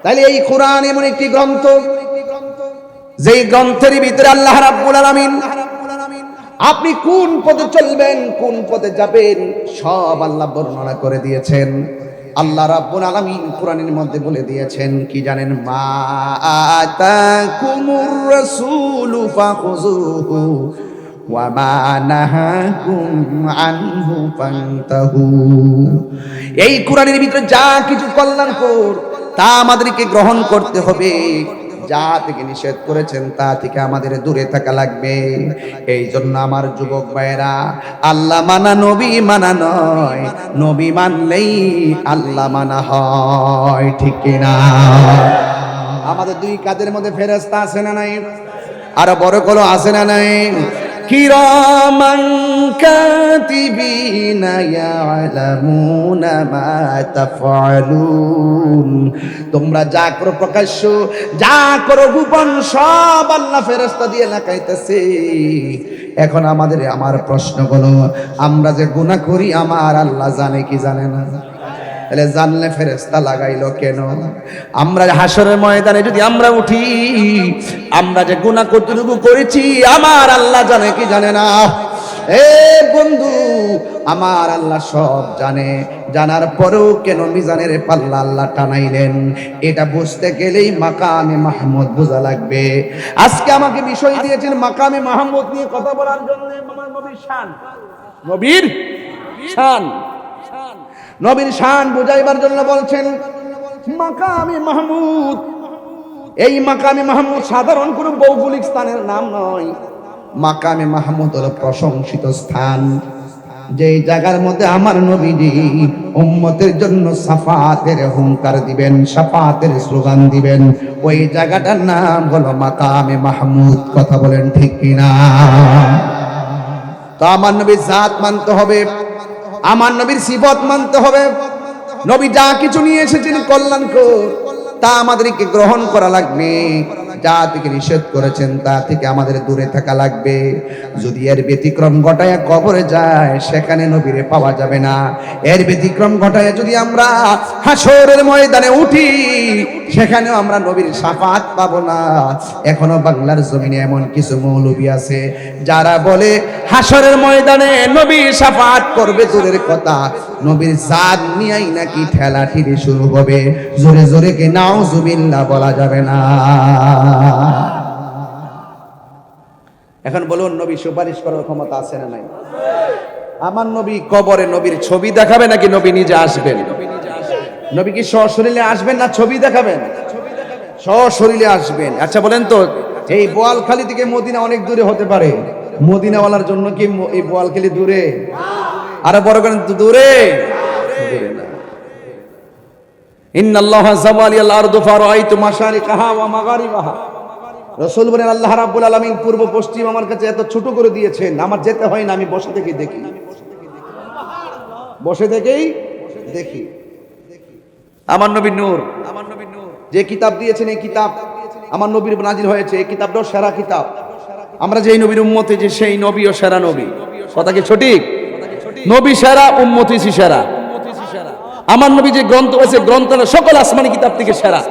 তাহলে এই কোরআন এমন একটি গ্রন্থ, যেই গ্রন্থের ভিতরে আল্লাহ রাব্বুল আলামিন আপনি কোন পথে চলবেন, কোন পথে যাবেন, সব আল্লাহ বর্ণনা করে দিয়েছেন। আল্লাহ রাব্বুল আলামিন কোরআনের মধ্যে বলে দিয়েছেন কি জানেন? মা আতাকুমুর রাসূলু ফাখুযুহু ওয়া মা নাহাকুম আনহু ফান্তাহু। এই কোরআনের ভিতরে যা কিছু কল্যাণকর তা আমাদেরকে গ্রহণ করতে হবে, যা থেকে নিষেধ করেছেন তা থেকে আমাদের দূরে থাকা লাগবে। এই জন্য আমার যুবক ভাইরা, আল্লাহ মানা নবী মানা নয়, নবী মানলেই আল্লাহ মানা হয়, ঠিক কিনা? আমাদের দুই কাঁধের মধ্যে ফেরেশতা আছে না নাই? আর বড় কোনো আছে না নাই? কিরামান কাতিবিনা ইয়ালামুনা মা তাফআলুন। তোমরা যা করো প্রকাশ্য, যা করো গোপন, সব আল্লাহ ফেরেশতা দিয়ে লেখাইতেছে। এখন আমার প্রশ্ন হলো, আমরা যে গুনাহ করি আমার আল্লাহ জানে কি জানে না? তাহলে জানলে ফেরেশতা লাগাইলো কেন? আমরা হাসরের ময়দানে যদি আমরা উঠি, আমরা যে গুনাহ কতটুকু করেছি আমার আল্লাহ জানে কি জানে না? এ বন্ধু, আমার আল্লাহ সব জানে। জানার পরেও কেন মিজানের পাল্লা আল্লাহ টানাইলেন? এটা বুঝতে গেলেই মাকামে মাহমুদ বোঝা লাগবে। আজকে আমাকে বিষয় দিয়েছেন মাকামে মাহমুদ নিয়ে কথা বলার জন্য। আমার নবীর শান, নবীর শান, নবীর শান বুঝাইবার জন্য বলছেন মাকামে মাহমুদ। এই মাকামে মাহমুদ সাধারণ কোনো ভৌগোলিক স্থানের নাম নয়। মাকামে মাহমুদ হলো প্রশংসিত স্থান, যেই জায়গার মধ্যে আমার নবীজি উম্মতের জন্য শাফাতের হুঙ্কার দিবেন, শাফাতের স্লোগান দিবেন। ওই জায়গাটার নাম হলো মাকামে মাহমুদ। কথা বলেন ঠিক কিনা? তো আমার নবীর জাত মানতে হবে, আমার নবীর সিফত মানতে হবে। নবী যা কিছু নিয়ে এসেছেন কল্যাণকর, তা আমাদেরকে গ্রহণ করা লাগবে। যা থেকে নিষেধ করেছেন তা থেকে আমাদের দূরে থাকা লাগবে। যদি এর ব্যতিক্রম ঘটায় কবরে যায়, সেখানে নবীরে পাওয়া যাবে না। এর ব্যতিক্রম ঘটায় যদি আমরা হাসরের ময়দানে উঠি, সেখানেও আমরা নবীর শাফাত পাবো না। এখনো বাংলার জমিনে এমন কিছু মৌলবী আছে যারা বলে হাসরের ময়দানে নবী শাফাত করবে, দূরের কথা নবীর জাত নিয়েই নাকি ঠেলা ঠেলি শুরু হবে। জোরে জোরে কে নাউজুবিল্লাহ বলা যাবে না। এখন বলুন, নবী সুপারিশ করার ক্ষমতা আছে না নাই? আমার নবী কবরে নবীর ছবি দেখাবে নাকি নবী নিজে আসবেন? নবী কি সশরীরে আসবেন না ছবি দেখাবেন? সশরীরে আসবেন। আচ্ছা বলেন তো, এই বোয়ালখালী থেকে মদিনা অনেক দূরে হতে পারে, মদিনাওয়ালার জন্য কি এই বোয়ালখালী দূরে? আরো বড় করেন, দূরে? দূরে না। ইন্নাল্লাহা যাওয়ালিয়াল আরদু ফারাআইতু মাশারিকাহা ওয়া মাগারিবাহা। রাসূল বলেন আল্লাহ রাব্বুল আলামিন পূর্ব পশ্চিম আমার কাছে এত ছোট করে দিয়েছেন, আমার যেতে হয় না, আমি বসে থেকেই দেখি, বসে থেকেই দেখি। আমার নবী নূর, যে কিতাব দিয়েছেন এই কিতাব আমার নবীর উপর নাজিল হয়েছে, এই কিতাবটাও সেরা কিতাব। আমরা যেই নবীর উম্মতে যে সেই নবীও সেরা নবী। কথা কি সঠিক? নবী সেরা, উম্মতি সেরা। আমার নবী যে গ্রন্থ আছে গ্রন্থটা সকল আসমানি কিতাব থেকে সেরা।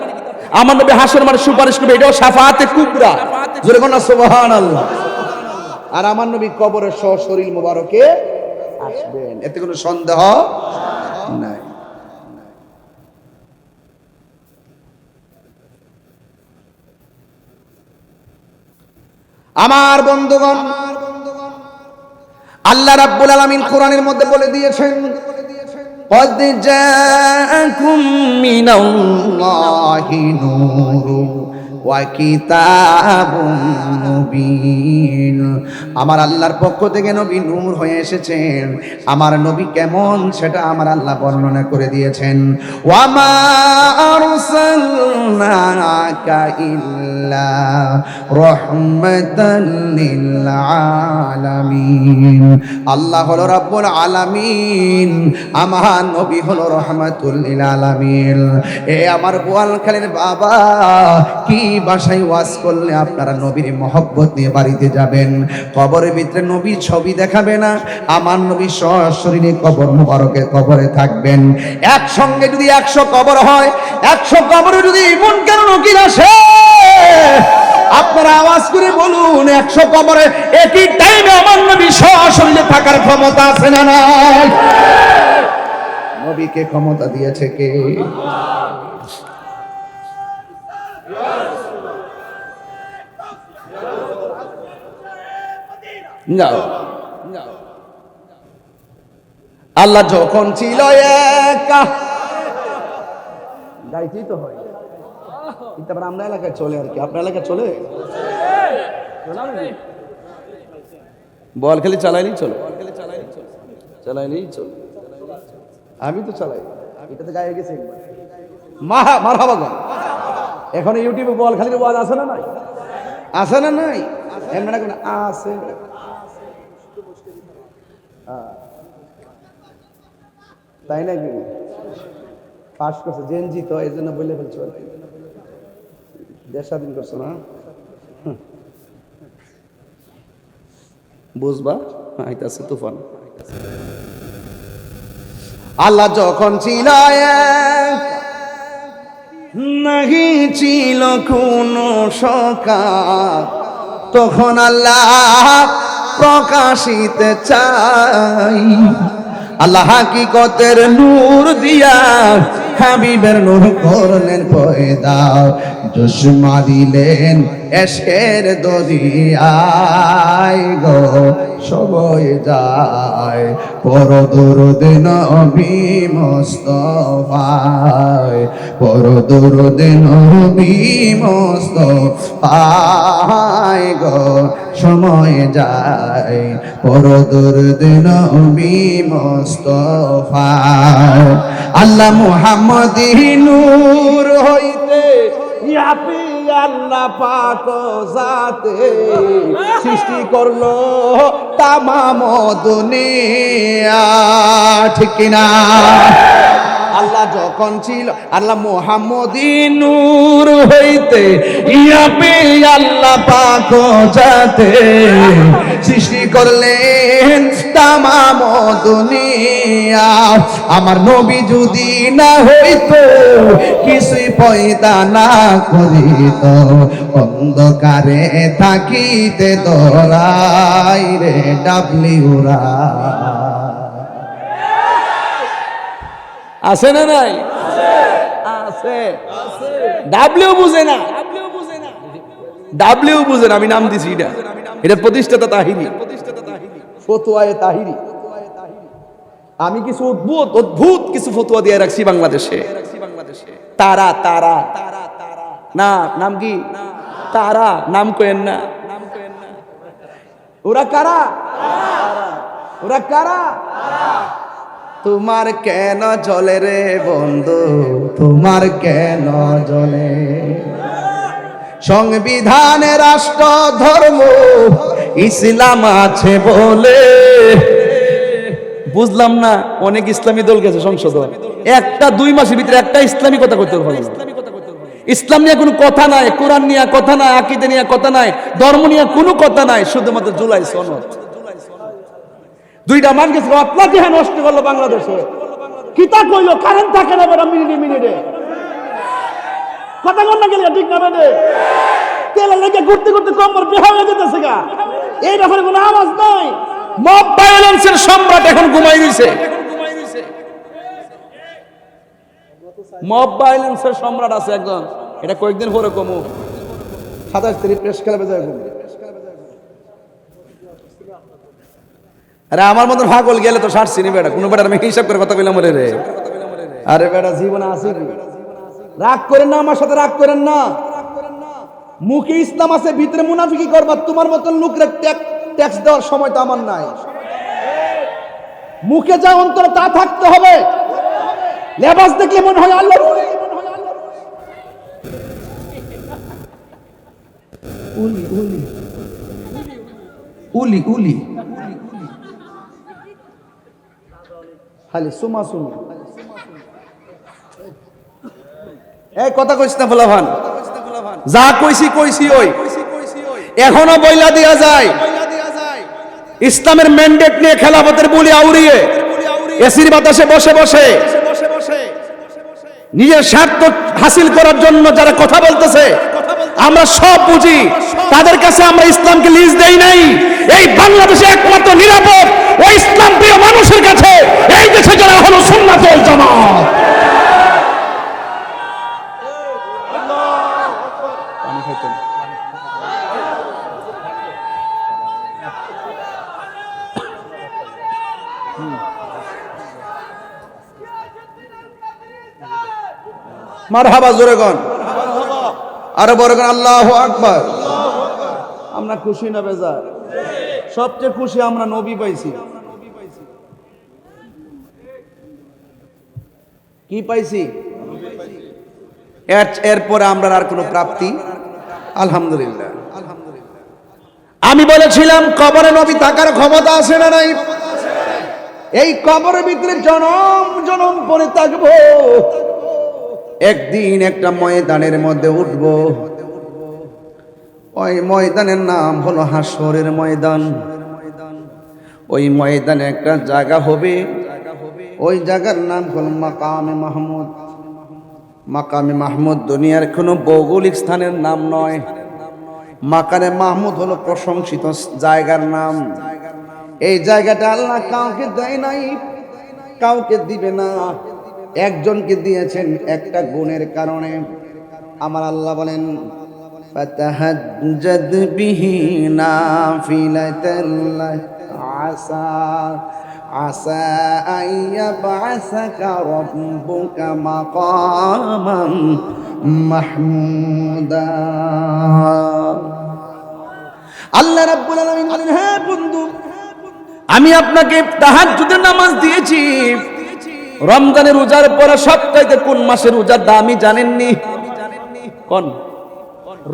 আমার নবী হাসর মাঠে সুপারিশ করবে, এটাও শাফাআতে কুবরা, জোরে বলুন সুবহানাল্লাহ। আর আমার নবী কবরের সশরীর মোবারকে আসবেন, এতে কোনো সন্দেহ নাই। আমার বন্ধুগণ, আল্লাহ রাব্বুল আলামিন কোরআনের মধ্যে বলে দিয়েছেন, قد جاءكم من الله نور وكتاب مبين। আমার আল্লাহর পক্ষ থেকে নবী নূর হয়ে এসেছেন। আমার নবী কেমন সেটা আমার আল্লাহ বর্ণনা করে দিয়েছেন। ওয়ামা আরসালনাকা ইল্লা রাহমাতাল লিল আলামিন। আল্লাহ হলো রাব্বুল আলামিন, আমার নবী হলো রহমাতুল লিল আলামিন। এ আমার বোয়ালখালীর বাবা, কি ভাষায় ওয়াজ করলে আপনারা নবীর মহব্বত নিয়ে বাড়িতে যাবেন? কবরের ভিতরে নবীর ছবি দেখাবে না, আমার নবী সশরীরে কবর মুবারকে কবরে থাকবেন। একসঙ্গে যদি 100 কবর হয়, 100 কবরে যদি মুনকার নাকির আসে, আপনারা আওয়াজ করে বলুন 100 কবরে একই টাইমে আমার নবী সশরীরে থাকার ক্ষমতা আছে না নাই? নবীকে ক্ষমতা দিয়েছে কে? আল্লাহ যখন ছিল একা, গাইতেই তো হয়, তারপর আমরা এলাকায় চলে আর কি। আপনার এলাকায় চলে বল খালি চালাইলেই চলো, চালাইলেই চলো। আমি তো চালাই, এটা তো গায়ে গেছে মারহাবা। এখন ইউটিউবে বল খালির ওয়াজ আছে না নাই? আছে না নাই? এমন আছে। তাই নাকি? পাস করছে জেনজি, তো এই জন্য বলে ফেলছো আর কি। দেশ স্বাধীন করছো না, বুঝবা আইতাছে তুফান। আল্লাহ যখন ছিল নাহি ছিল কোন সকা, তখন আল্লাহ প্রকাশিতে চাই। আল্লাহ হাকিকতের নূর দিয়া হাবিবের নূর করলেন পয়দা, চশমা দিলেন এশকের দরিয়ায় গো সবই যায়। পর দরুদ নবী মুস্তাফায়, পর দরুদ নবী মুস্তাফায় গো সময় যায়। পর দরুদ নবী মুস্তাফায়। আল্লাহ মুহাম্মদী নূর হইতে ইয়াপি আল্লাহ পাক জাতে সৃষ্টি করলো তামাম দুনিয়া, ঠিক কিনা? আল্লাহ যখন ছিল, আল্লাহ মুহাম্মদী নূর হইতে ইয়াপি আল্লাহ পাক জাতে সৃষ্টি করলেন তামাম দুনিয়া। আমার নবী যদি না হইতো, কিছুই পয়দা না করিত, অন্ধকারে থাকিতে দরাই রে ডাবলিউরা। আছে না নাই? আছে। ডাবলিউ বুঝে না, ডাবলিউ বুঝে না। আমি নাম দিছি এটা, এটা প্রতিষ্ঠাতা তাহিরি, ফতোয়ায়ে তাহিরি। আমি কিছু অদ্ভুত কিছু ফতোয়া দিয়ে রাখছি বাংলাদেশে। তারা তারা না, নাম কি তারা? নাম কইেন না। ওরা কারা? ওরা কারা? তোমার কেন জ্বলে রে বন্ধু, তোমার কেন জ্বলে? সংবিধানে রাষ্ট্র ধর্ম ইসলাম আছে বলে। বুঝলাম না, অনেক ইসলামী দল গেছে সংসদ, একটা 2 মাসের ভিতরে একটা ইসলামী কথা করতে পারলো না। ইসলাম নিয়ে কোনো কথা নাই, কোরআন নিয়ে কথা নাই, আকীদা নিয়ে কথা নাই, ধর্ম নিয়ে কোনো কথা নাই, শুধুমাত্র জুলাই সনদ। 2টা মান গেছে আপনাকে হ্যাঁ নষ্ট করলো বাংলাদেশে। কিতা কইলো কারেন্ট থাকে না বেটা মিনিটে মিনিটে, কথা কর না গেলে ঠিক না বেদে তেল লেগে ঘুরতে ঘুরতে কম্বর বেহা হয়ে যেতেছে গা। এই ব্যাপারে কোনো আওয়াজ নাই। মব ভায়োলেন্সের সম্রাট এখন ঘুমাই দিছে। মব ভায়োলেন্সের সম্রাট আছে একজন, এটা কয়েকদিন পরে কমু 27 তারিখ প্রেস ক্লাবে যায় ঘুম। আরে আমার মতন ভাগল গেলে তো ছাড়ছি নি বেটা, কোনো বেটার আমি হিসাব করে কথা কইলাম রে। আরে বেটা জীবনে আছে কি? রাগ করেন না আমার সাথে, রাগ করেন না। মুখে ইসলাম আছে, ভিতরে মুনাফিকি করবা। তোমার মতন লোকরে ট্যাক্স দেওয়ার সময় তো আমার নাই। মুখে যা অন্তরে তা থাকতে হবে। লেবাস দেখলে মনে হয় আল্লাহ। উলি উলি উলি উলি খালি সুমা সুমি। এই কথা কইছ না ফুলাভান, যা কইছি কইছি ওই এখনো বইলা দিয়া যায়। ইসলামের ম্যান্ডেট নিয়ে খেলাফতের বুলি আউড়িয়ে এসির বাতাসে বসে বসে নিজের স্বার্থ হাসিল করার জন্য যারা কথা বলতেছে, আমরা সব বুঝি। তাদের কাছে আমরা ইসলামকে লিজ দেই নাই। এই বাংলাদেশে একমাত্র নিরাপদ ওই ইসলাম প্রিয় মানুষের কাছে, এই দেশে যারা হলো সুন্নাত ওয়াল জামাত। মারহাবা জোরে গন, আরো বড় গন আল্লাহু আকবার। আমরা খুশি না বেজার? সবচেয়ে খুশি আমরা নবী পাইছি। কি পাইছি? এরপরে আমরা আর কোনো প্রাপ্তি আলহামদুলিল্লাহ। আমি বলেছিলাম কবরে নবী থাকার ক্ষমতা আছে না নাই? এই কবরের ভিতরে জনম জনম পরে থাকবো। একদিন একটা ময়দানের মধ্যে উঠব। ওই ময়দানের নাম হলো হাসরের ময়দান। ওই ময়দানে একটা জায়গা হবে, ওই জায়গার নাম হলো মাকামে মাহমুদ। মাকামে মাহমুদ দুনিয়ার কোনো ভৌগোলিক স্থানের নাম নয়। মাকামে মাহমুদ হলো প্রশংসিত জায়গার নাম। এই জায়গাটা আল্লাহ কাউকে দেয় নাই, কাউকে দিবে না। একজনকে দিয়েছেন একটা গুণের কারণে। আমার আল্লাহ বলেন ফাতাহাজ্জাদ বিহি নাফিলাতাল আসা আসা আইয়াবআসাকা রাব্বুকা মাকামান মাহমুদা। আল্লাহ রাব্বুল আলামিন বলেন, হ্যাঁ বন্ধু, আমি আপনাকে তাহাজ্জুদের নামাজ দিয়েছি। রমজানের রোজার পরে সবচাইতে কোন মাসের রোজার দামি জানেননি? কোন?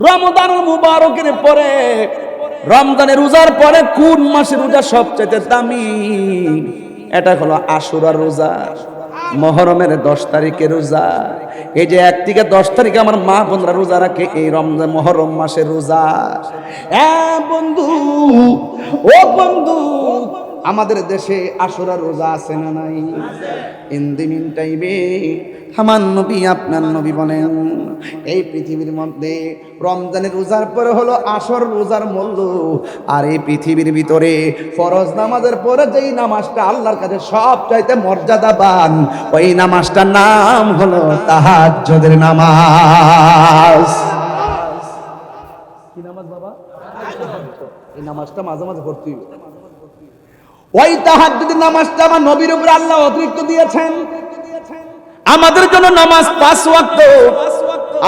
রমজানুল মুবারকের পরে, রমজানের রোজার পরে কোন মাসের রোজা সবচাইতে দামি? এটা হলো আশুরার রোজা, মুহররমের 10 তারিখের রোজা। এই যে 1 থেকে 10 তারিখে আমার মা বোনরা রোজা রাখে, এই রমজান মুহররম মাসের রোজা। বন্ধু, ও বন্ধু, আমাদের দেশে আশুরার রোজা আছে না নাই? ইন দি মিন টাইমে আমার নবী, আপনার নবী বলেন, এই পৃথিবীর মধ্যে রমজানের রোজার পরে হলো আসর রোজার মূল্য। আর এই পৃথিবীর ভিতরে ফরজ নামাজের পরে যেই নামাজটা আল্লাহর কাছে সবচাইতে মর্যাদাবান, ওই নামাজটার নাম হলো তাহাজ্জুদের নামাজ। কি নামাজ বাবা? এই নামাজটা মাঝে মাঝে পড়তে হবে। ওই তাহাজ্জুদের নামাজটা আমার নবীর উপর আল্লাহ অতিরিক্ত দিয়েছেন। আমাদের জন্য নামাজ 5 ওয়াক্ত,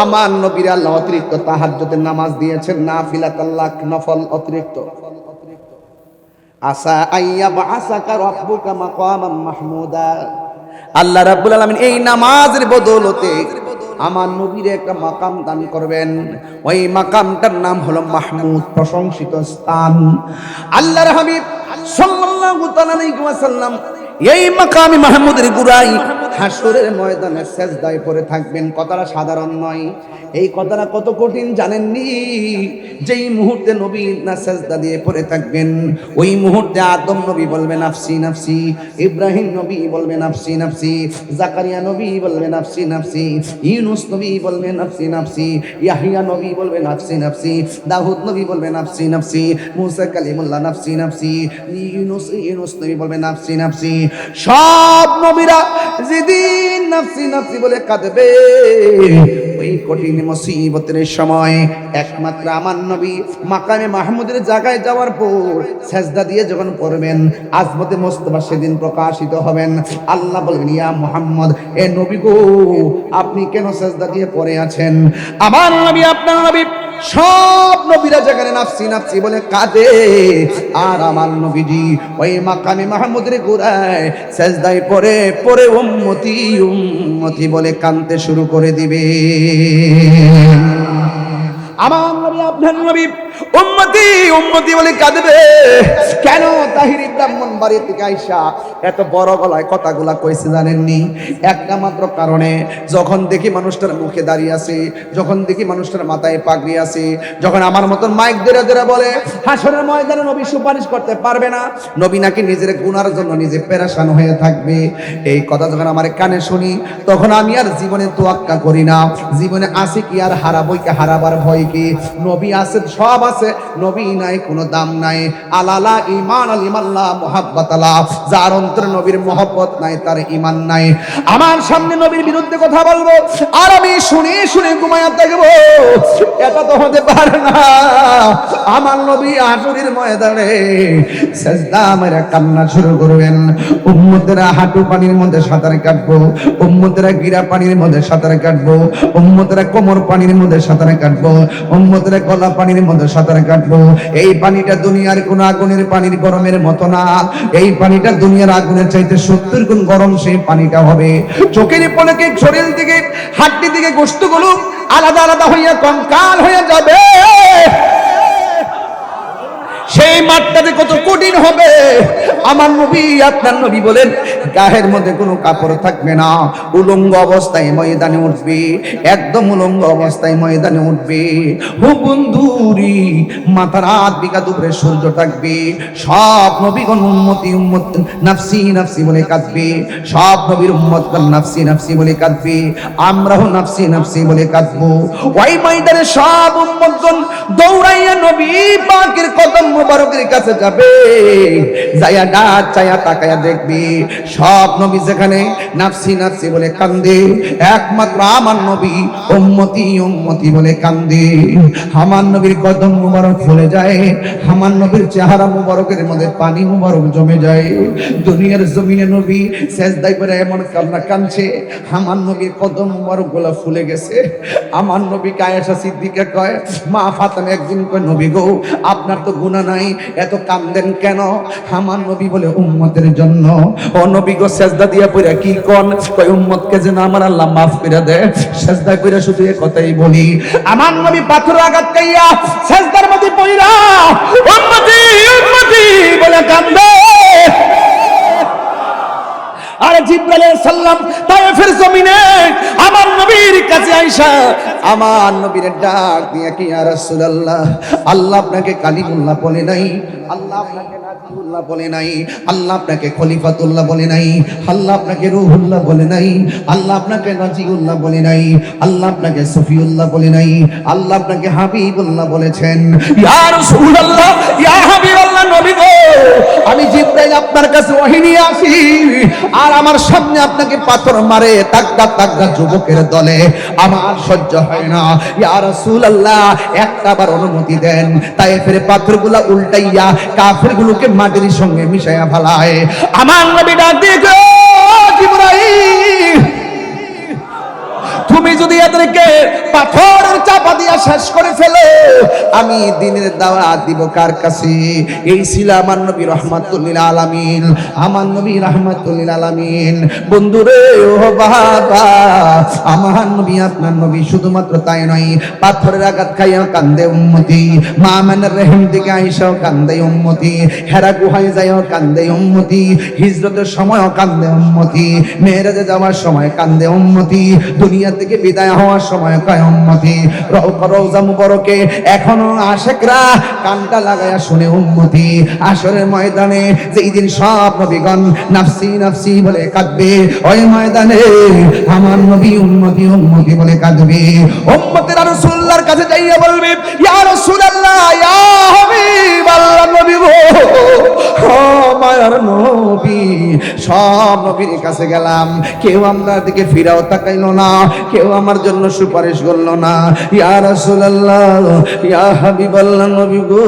আমার নবীর আল্লাহ অতিরিক্ত তাহাজ্জুদের নামাজ দিয়েছেন, নাফিলাতাল্লাহ, নফল অতিরিক্ত। আসা আইয়াবআসাকা রাব্বুকা মাকামান মাহমুদা। আল্লাহ রাব্বুল আলামিন এই নামাজের বদৌলতে আমার নবীর একটা মাকাম দান করবেন। ওই মাকামটার নাম হলো মাহমুদ, প্রশংসিত স্থান। আল্লাহর হাবিব সাল্লাল্লাহু তাআলা আলাইহি ওয়াসাল্লাম এই মাকামে মাহমুদের গুড়াই হাসরের ময়দানে সেজদায় পড়ে থাকবেন। কথাটা সাধারণ নয়, এই কথাটা কত কঠিন জানেননি? যেই মুহূর্তে নবী না সেজদা দিয়ে পড়ে থাকবেন, ওই মুহূর্তে আদম নবী বলবে নাফসি নাফসি, ইব্রাহিম নবী বলবে নাফসি নাফসি, জাকারিয়া নবী বলবে নাফসি নাফসি, ইউনুস নবী বলবে নাফসি নাফসি, ইয়াহিয়া নবী বলবে নাফসি নাফসি, দাউদ নবী বলবে নাফসি নাফসি, মুসা কালিমুল্লাহ নাফসি নাফসি, ইউনুস নবী বলবে নাফসি নাফসি। সব নবীরা যেদিন নাফসি নাফসি বলে কাঁদবে, ওই কঠিন মুসিবতের সময় একমাত্র আমার নবী মাকামে মাহমুদের জায়গায় যাওয়ার পর সেজদা দিয়ে যখন পড়বেন, আজমতে মোস্তফা সেদিন প্রকাশিত হবেন। আল্লাহ বলবেন, ইয়া মুহাম্মদ, এ নবী গো, আপনি কেন সেজদা দিয়ে পড়ে আছেন? আমার নবী, আপনার নবী, সব নবীরা যেখানে নাফসি নাফসি বলে কাঁদে, আর আমার নবীজি ওই মাকামে মাহমুদের গোড়ায় সেজদায় পড়ে পড়ে উম্মতি উম্মতি বলে কাঁদতে শুরু করে দিবে। আমার নবী, আপনার নবী উম্মতি উম্মতি বলে কাঁদবে। কেন তাহির ব্রাহ্মণবাড়ি থেকে আইসা এত বড় গলায় কথাগুলা কইছে জানেননি? একটা মাত্র কারণে, যখন দেখি মানুষটার মুখে দাঁড়িয়ে আছে, যখন দেখি মানুষটার মাথায় পাগড়ি আছে, যখন আমার মতন মাইক ধরে ধরে বলে হাসরের ময়দানে নবী সুপারিশ করতে পারবে না, নবী নাকি নিজের গুনার জন্য নিজে পেরেশান হয়ে থাকবে, এই কথা যখন আমার কানে শুনি, তখন আমি আর জীবনে তোয়াক্কা করি না। জীবনে আছে কি আর হারাবই কি, হারাবার ভয় কি? নবী আছে, সব আছে, নবী নাই কোনো দাম নাই। আলালা ঈমান আল ইমাল্লাহ মুহাব্বাত আল্লাহ, যার অন্তরে নবীর মহব্বত নাই তার ঈমান নাই। আমার সামনে নবীর বিরুদ্ধে কথা বলবো আর আমি শুনে শুনে ঘুমায়া থাকবো, এটা তো হতে পারে না। আমার নবী হাসরের ময়দানে সিজদা মেরে কান্না শুরু করবেন। উম্মতেরা হাঁটু পানির মধ্যে সাঁতার কাটবো, উম্মতেরা গিরা পানির মধ্যে সাঁতার কাটবো, উম্মতেরা কোমর পানির মধ্যে সাঁতার কাটবো, উম্মতেরা গলা পানির মধ্যে সাঁতার কাটবো। এই পানিটা দুনিয়ার কোন আগুনের পানির গরমের মতো না, এই পানিটা দুনিয়ার আগুনের চাইতে 70 গুণ গরম সেই পানিটা হবে। চোখের পলকে শরীর থেকে হাড্ডি থেকে গোশতগুলো আলাদা আলাদা হইয়া কঙ্কাল হয়ে যাবে। সেই মাঠটাতে কত কঠিন হবে। আমার নবী, আপনার নবী বলেন গায়ের মধ্যে কোনো কাপড় থাকবে না, উলঙ্গ অবস্থায় ময়দানে উঠবে, একদম উলঙ্গ অবস্থায় ময়দানে উঠবে। ও বন্ধুরি, মাথার হাত বিঘা দুপুরে সূর্য থাকবে। সব নবীগণ উম্মতি উম্মত নাফসি নাফসি বলে কাঁদবে, সব নবীর উম্মতগণ নাফসি নাফসি বলে কাঁদবে, আমরাও নাফসি নাফসি বলে কাঁদবো। ওই ময়দানে সব উম্মতগণ দৌড়াইয়া নবী পাকের কদম মুবারকের কাছে যাবে, যায়া ডাক চায়া তাকায়া দেখবি সব নবী যেখানে নাফসি নাফসি বলে কান্দে, একমাত্র আমার নবী উম্মতি উম্মতি বলে কান্দে। আমার নবীর কদম মুবারক ফুলে যায়, আমার নবীর চেহারা মুবারকের মধ্যে পানি মুবারক জমে যায়। দুনিয়ার জমিনে নবী সেজদায় পড়ে এমন কান্না কাঁদছে, আমার নবীর কদম মুবারক গুলো ফুলে গেছে। আমার নবীকে আয়েশা সিদ্দিকা কয়, মা ফাতেমা একদিন কয়, নবী গো, আপনার তো গুনাহ নাই, এত কান্দেন কেন? আমার নবী বলে উম্মতের জন্য। ও নবী গো, সেজদা দিয়া পড়ে কি কোন? কয় উম্মতকে যেন আমার আল্লাহ মাফ করে দেয়, সেজদা কইরা শুধু এই কথাই বলি। আমার নবী পাথর আঘাত খাইয়া সেজদার মধ্যে পড়া উম্মতি উম্মতি বলে কান্দে। আর জিবরাইল আলাইহিস সালাম তায়েফের জমিনে আমার নবীর কাছে আইসা আমার নবীর ডাক দিয়া কি, ইয়া রাসূলুল্লাহ, আল্লাহ আপনাকে কালিমুল্লাহ বলে নাই, আল্লাহ আপনাকে নাজিউল্লাহ বলে নাই, আল্লাহ আপনাকে খলিফাতুল্লাহ বলে নাই, আল্লাহ আপনাকে রূহুল্লাহ বলে নাই, আল্লাহ আপনাকে নাজিউল্লাহ বলে নাই, আল্লাহ আপনাকে সফিউল্লাহ বলে নাই, আল্লাহ আপনাকে হাবিবুল্লাহ বলেছেন। ইয়া রাসূলুল্লাহ, ইয়া হাবিবাল্লাহ, নবী গো, আমি জিবরাইল আপনার কাছে ওহী নিয়ে আসি, আর আমার সামনে আপনাকে পাথর মারে তাকদা তাকদা যুবকের দলে, আমার সহ্য হয় না। ইয়া রাসূলুল্লাহ, একটাবার অনুমতি দেন, তায়েফের পাথরগুলা উল্টাইয়া কাফেরগুলোকে মাটির সঙ্গে মিশাইয়া ফেলায়। আমার নবী ডাক দিয়ে, জিবরাইল, তুমি যদি এদেরকে পাথরের চাপা দিয়া শেষ করে ফেলে, আমি দিনের দাওয়াত দিব কার কাছে? এই ছিল আমার নবী রহমাতুল্লিল আলামিন, আমার নবী রহমাতুল্লিল আলামিন। বন্ধুরে ও বাবা, আমার নবী আপনার নবী শুধুমাত্র তাই নয়, পাথরের আঘাত খাইয়া কান্দে উম্মতি, মা আমিনার রহিম থেকে আইসাও কান্দে উম্মতি, হেরা গুহায় যাইও কান্দে উম্মতি, হিজরতের সময়ও কান্দে উম্মতি, মেরাজে যাওয়ার সময় কান্দে উম্মতি, দুনিয়া থেকে বিদায় হওয়ার সময় কয় উম্মতি, রওজা মুবারকে এখনো আশিকরা কানটা লাগায়া শুনে উম্মতি। আসরের ময়দানে যেই দিন সব নবীগণ নাফসি নাফসি বলে কাঁদবে, ওই ময়দানে আমার নবী উম্মতি উম্মতি বলে কাঁদবে। উম্মতেরা রাসূলুল্লাহর কাছে যাইয়া বলবে, ইয়া রাসূলুল্লাহ, ইয়া হাবিবাল্লাহ, নবী গো, ও মায়ার নবী, সব নবীর কাছে গেলাম, কেউ আমার দিকে ফিরাও তাকাইলো না, কেউ আমার জন্য সুপারিশ করলো না। ইয়া রাসূলুল্লাহ, ইয়া হাবিবাল্লাহ, নবী গো,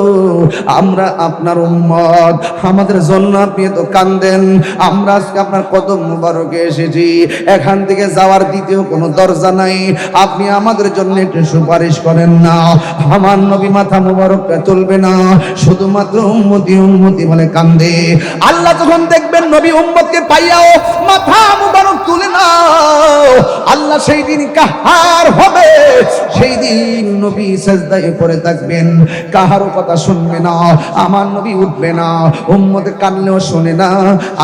আমরা আপনার উম্মত, আমাদের জন্য আপনি তো কান্দেন, আমরা আজকে আপনার কদম মুবারকে এসেছি, এখান থেকে যাওয়ার দ্বিতীয় কোনো দরজা নাই, আপনি আমাদের জন্য একটু সুপারিশ করেন না। আমার নবী মাথা মুবারকটা তুলবে না, শুধুমাত্র উম্মতি উম্মতি বলে কান্দে। আল্লাহ যখন দেখবেন নবী উম্মতকে পাইয়াও মাথা মুবারক তুলে না, আল্লাহ সেই দিন কাহার হবে, সেই দিন নবী সিজদায় পড়ে থাকবেন, কাহারও কথা শুনবে না, আমার নবী উঠবে না, উম্মতে কানলেও শুনে না।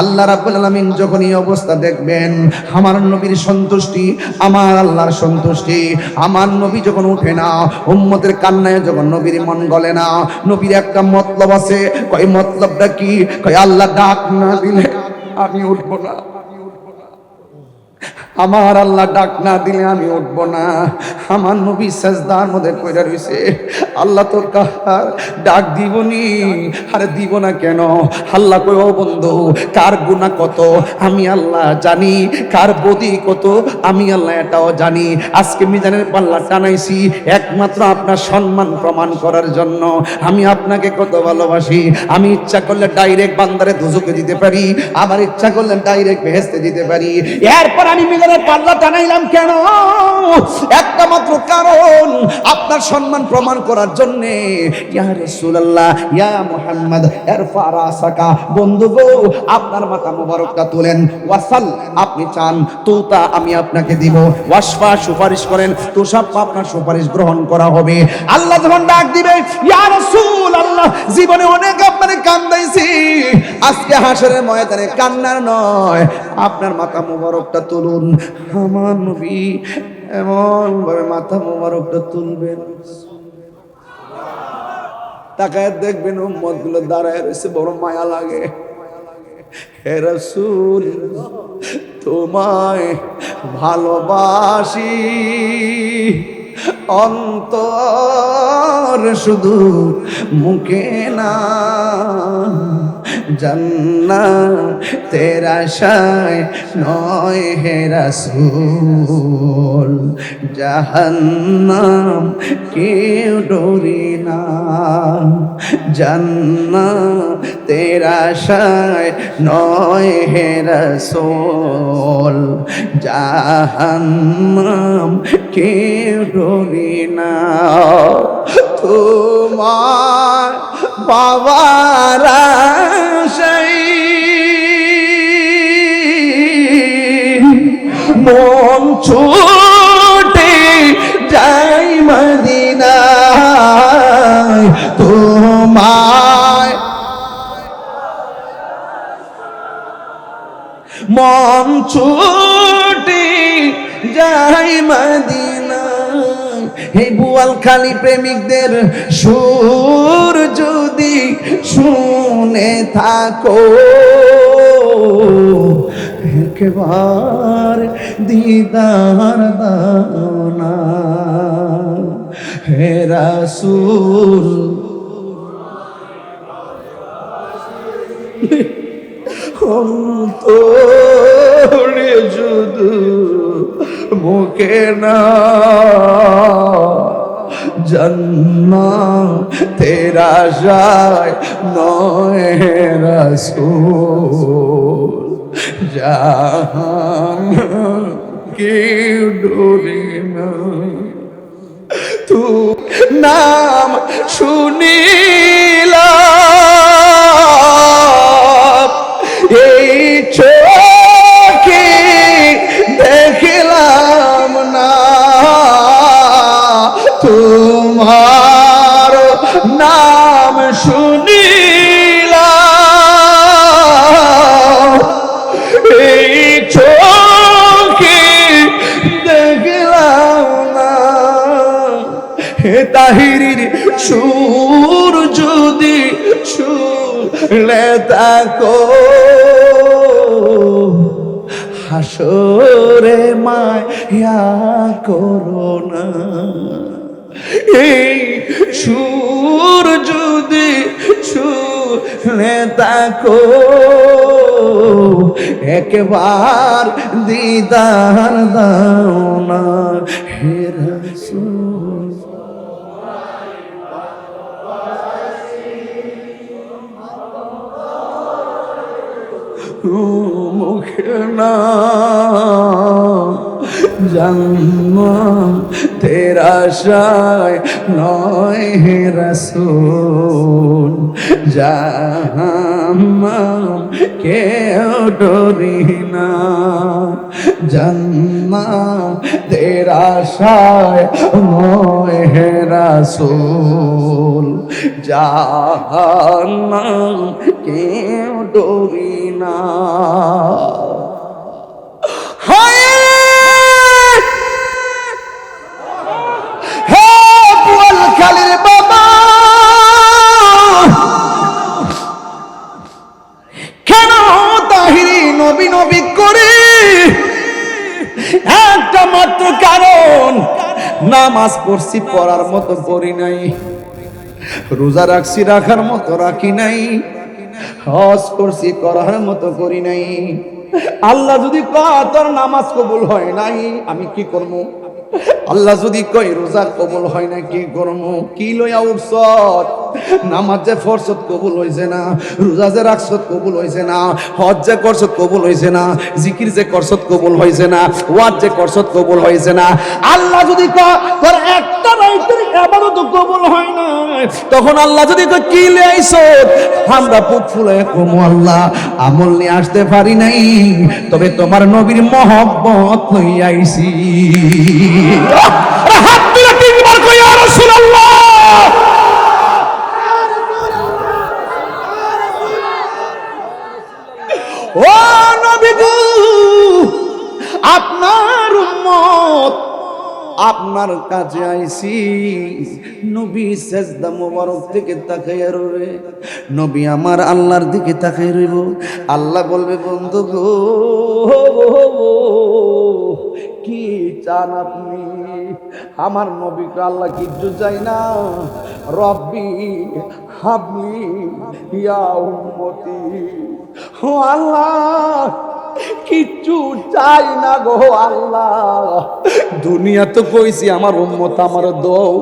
আল্লাহ রাব্বুল আলামিন যখন এই অবস্থা দেখবেন, আমার নবীর সন্তুষ্টি, আমার আল্লাহর সন্তুষ্টি, আমার নবী যখন উঠে না, উম্মতের কান্নায় যখন নবীর মন গলে না, নবীর একটা মতলব আছে, কয় মতলবটা কি? কয় আল্লাহ ডাক না দিলে আমি উঠবো না, আমার আল্লাহ ডাক না দিলে আমি উঠবো না। আমার নবী সিজদার মধ্যে পড়ে রইছে, আল্লাহ তোর কার ডাক দিবনি? আরে দিব না কেন? আল্লাহ কই, ও বন্ধু, কার গুনাহ কত আমি আল্লাহ জানি, কার বদি কত আমি আল্লাহ এটাও জানি। আজকে মিজানের পাল্লা টানাইছি একমাত্র আপনার সম্মান প্রমাণ করার জন্য। আমি আপনাকে কত ভালোবাসি, আমি ইচ্ছা করলে ডাইরেক্ট বান্দারে দুজকে দিতে পারি, আবার ইচ্ছা করলে ডাইরেক্ট বেহেশতে দিতে পারি। এরপর আমি পাল্লা টানাইলাম কেন? একটা মাত্র কারণ, আপনার সম্মান প্রমাণ করার জন্য। ইয়া রাসূলুল্লাহ, ইয়া মুহাম্মদ, ইরফা রাসাকা, বন্ধু গো, আপনার মাথা মুবারকটা তুলেন, ওয়াসাল, আপনি চান তুতা, আমি আপনাকে দিব, ওয়াসফা, সুপারিশ করেন, তুসাব, আপনার সুপারিশ গ্রহণ করা হবে। আল্লাহ যখন ডাক দিবে, ইয়া রাসূলুল্লাহ, জীবনে অনেক আপনারে কান্দাইছি, আজকে হাসরের ময়দানে কান্নার নয়, আপনার মাথা মুবারকটা তুলুন। আমার নবী এমন ভাবে মাথা মুবারকটা তুলবেন, তাকায় দেখবেন উম্মত গুলো দাঁড়ায় রয়েছে, বড় মায়া লাগে। হে রাসূল, তোমায় ভালোবাসি অন্তর শুধু মুখে না, জান্নাতের আশায় নয় হে রাসূল, জাহান্নাম কেউ ডরি না, জান্নাতের আশায় নয় হে রাসূল, জাহান্নাম কেউ ডরি না। তোমার বাবার আশায় মন ছুটে যাই মদিনায়, তোমায় মন ছুটে যাই মদিনায়। হে বোয়ালখালী প্রেমিকদের সুর যদি শুনে থাকো, একবার দিদার দাও না হে রাসূল। অন্তরে শুধু মুখে না, জান্নাতের আশায় নয় হে রাসূল, জাহান্নাম কেউ ডরে না, তু নাম শুনিলাম এই চোখে দেখলাম না, তোমার নাম শুনিলাম এই চোখে দেখলাম না। হে তাহিরির সুর যদি শুনলে তাকো হাসরে মায়া করো না, এই সুর যদি শুনে তাকো একবার দিদার দাও না হে রাসূল। মুখে না জন্মা তেরা আশায় নয় হে রাসূল, জাহান্নাম কেউ ডরি না, জান্নাতের আশায় নয় হে রাসূল, জাহান্নাম কেউ ডরি না। কেন তাহিরি নবী নবী করে? একটা মাত্র কারণ, নামাজ পড়ছি পড়ার মতো পড়ি নাই, রোজা রাখছি রাখার মতো রাখি নাই, হজ করছি করার মতো করি নাই। আল্লাহ যদি কয় তোর নামাজ কবুল হয় নাই, আমি কি করবো? আল্লাহ যদি কয় রোজা কবুল হয় না, কি করবো? কি লইয়া উঠছ? নামাজ যে ফরজত কবুল হইছে না, রোজা যে রাখছত কবুল হইছে না, হজ যে করছত কবুল হইছে না, জিকির যে করছত কবুল হইছে না, ওয়াজ যে করছত কবুল হইছে না। আল্লাহ যদি কয় তোর একটা রাইতের ইবাদত কবুল হয় না, তখন আল্লাহ যদি কয় কি লইয়া আইছত, আমরা বুক ফুলে কমু আল্লাহ আমল নিয়ে আসতে পারি নাই, তবে তোমার নবীর মহব্বত লইয়া আইছি। হাত তুলে তিনবার কই ইয়া রাসূলুল্লাহ। ও নবী গো, আপনার উম্মত আপনার কাছে আইছি। নবী সেজদা মোবারক থেকে তাকাইয়া রইবে, নবী আমার আল্লাহর দিকে তাকাই রইব। আল্লাহ বলবে বন্ধু গো কি চান আপনি? আমার নবীকে আল্লাহ কিচ্ছু চাই না, রব্বি হাবলি ইয়া উম্মতি, ও আল্লাহ কিচ্ছু চাই না গো আল্লাহ। দুনিয়া তো কইছি আমার উম্মত আমার দাও,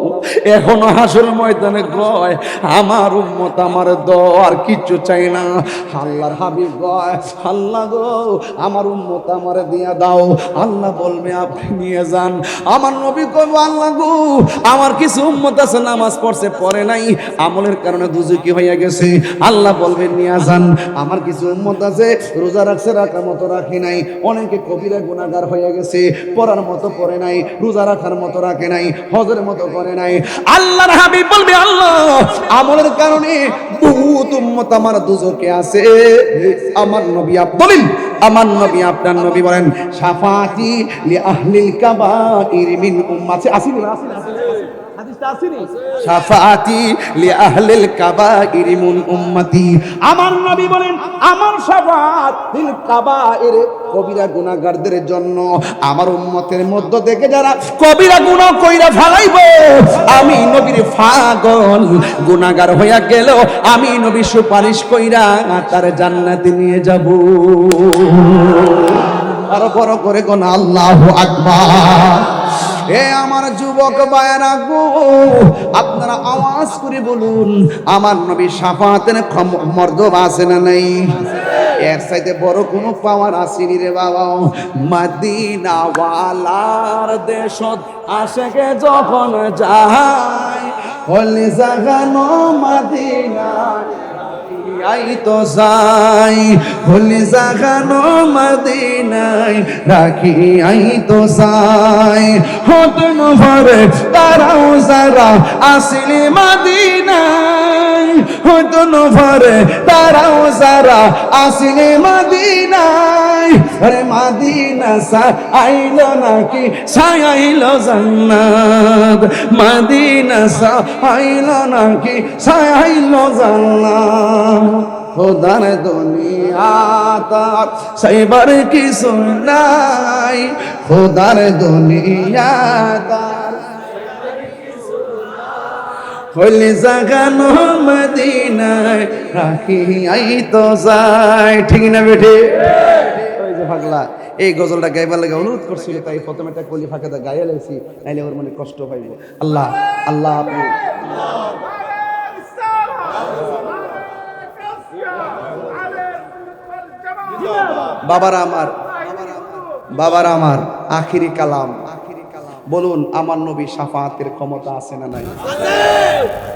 এখনো হাসর ময়দানে কয় আমার উম্মত আমার দাও, আর কিচ্ছু চাই না। আল্লাহর হাবিব কয় আল্লাহ গো আমার উম্মত আমার দিয়া দাও। আল্লাহ বলবে আপনি নিয়ে যান। আমার নবী কইব আল্লাহ গো আমার কিছু উম্মত আছে নামাজ পড়ছে পড়ে নাই, আমলের কারণে দুজকি হইয়া গেছে। আল্লাহ বলবে নিয়ে যান। আমার কিছু উম্মত আছে রোজা রাখছে রাখার মতো রাখে নাই, অনেকে কবিরা গুনাহগার হয়ে গেছে, পড়ার মতো পড়ে নাই, রোজা রাখার মতো রাখে নাই, হজের মতো করে নাই। আল্লাহর হাবিব বলবে আল্লাহ আমলের কারণে বহুত উম্মত আমার দুজকে আছে। আমার নবী বলেন, আমার নবী আপনার নবী বলেন শাফাতি লি আহলিল কাবাইর মিন উম্মতি। আসেনি হাদিসটা আসেনি? শাফাতি লি আহলিল কাবাইর মিন উম্মতি। আমার নবী বলেন আমার শাফাত লিল কাবাইর কবিরা গুনাহগারদের জন্য, আমার উম্মতের মধ্য থেকে যারা কবিরা গুনাহ কইরা ফেলাইবো, আমি নবীর পাগল গুনাহগার হইয়া গেল আমি নবী সুপারিশ কইরা তার জান্নাতে নিয়ে যাব। আর বড় করে কোন আল্লাহু আকবার। এ আমার যুবক ভাইরা গো, আপনারা আওয়াজ করে বলুন আমার নবী শাফাতের মর্যাদা আছে না নাই? এর চাইতে বড় কোনো পাওয়ার আসেনি রে বাবা। মদিনাওয়ালার দেশত আশেকে যখন যায়, হলি জাগানো মদিনায় আই তো যাই, হলি জাগানো মদিনায় রাখি আই তো যাই। হতন ভরে তারাও যারা আসিলি মদিনায়, হতন ভরে তারাও যারা আসিলি মদিনায়। আরে মদিনা সা আইলো নাকি সাইলো জান্নাত, মদিনা সা আইলো নাকি সাইলো জান্নাত। খোদার দুনিয়া তার সাইবার কিছু নাই, খোদার দুনিয়া তার হইলে জাগানো মদিনায় রাখি আই তো যাই। ঠিক না বেঠে? ওই যে পাগলা এই গজলটা গাইবার লাগে অনুরোধ করছিল, তাই প্রথমে একটা কলি ফাঁকে গাইয়া লেছি, নাইলে ওর মনে কষ্ট পাইব। আল্লাহ আল্লাহ আপনি বাবারা আমার, বাবারা আমার, আখিরি কালাম বলুন, আমার নবী শাফাতের ক্ষমতা আছে না নাই?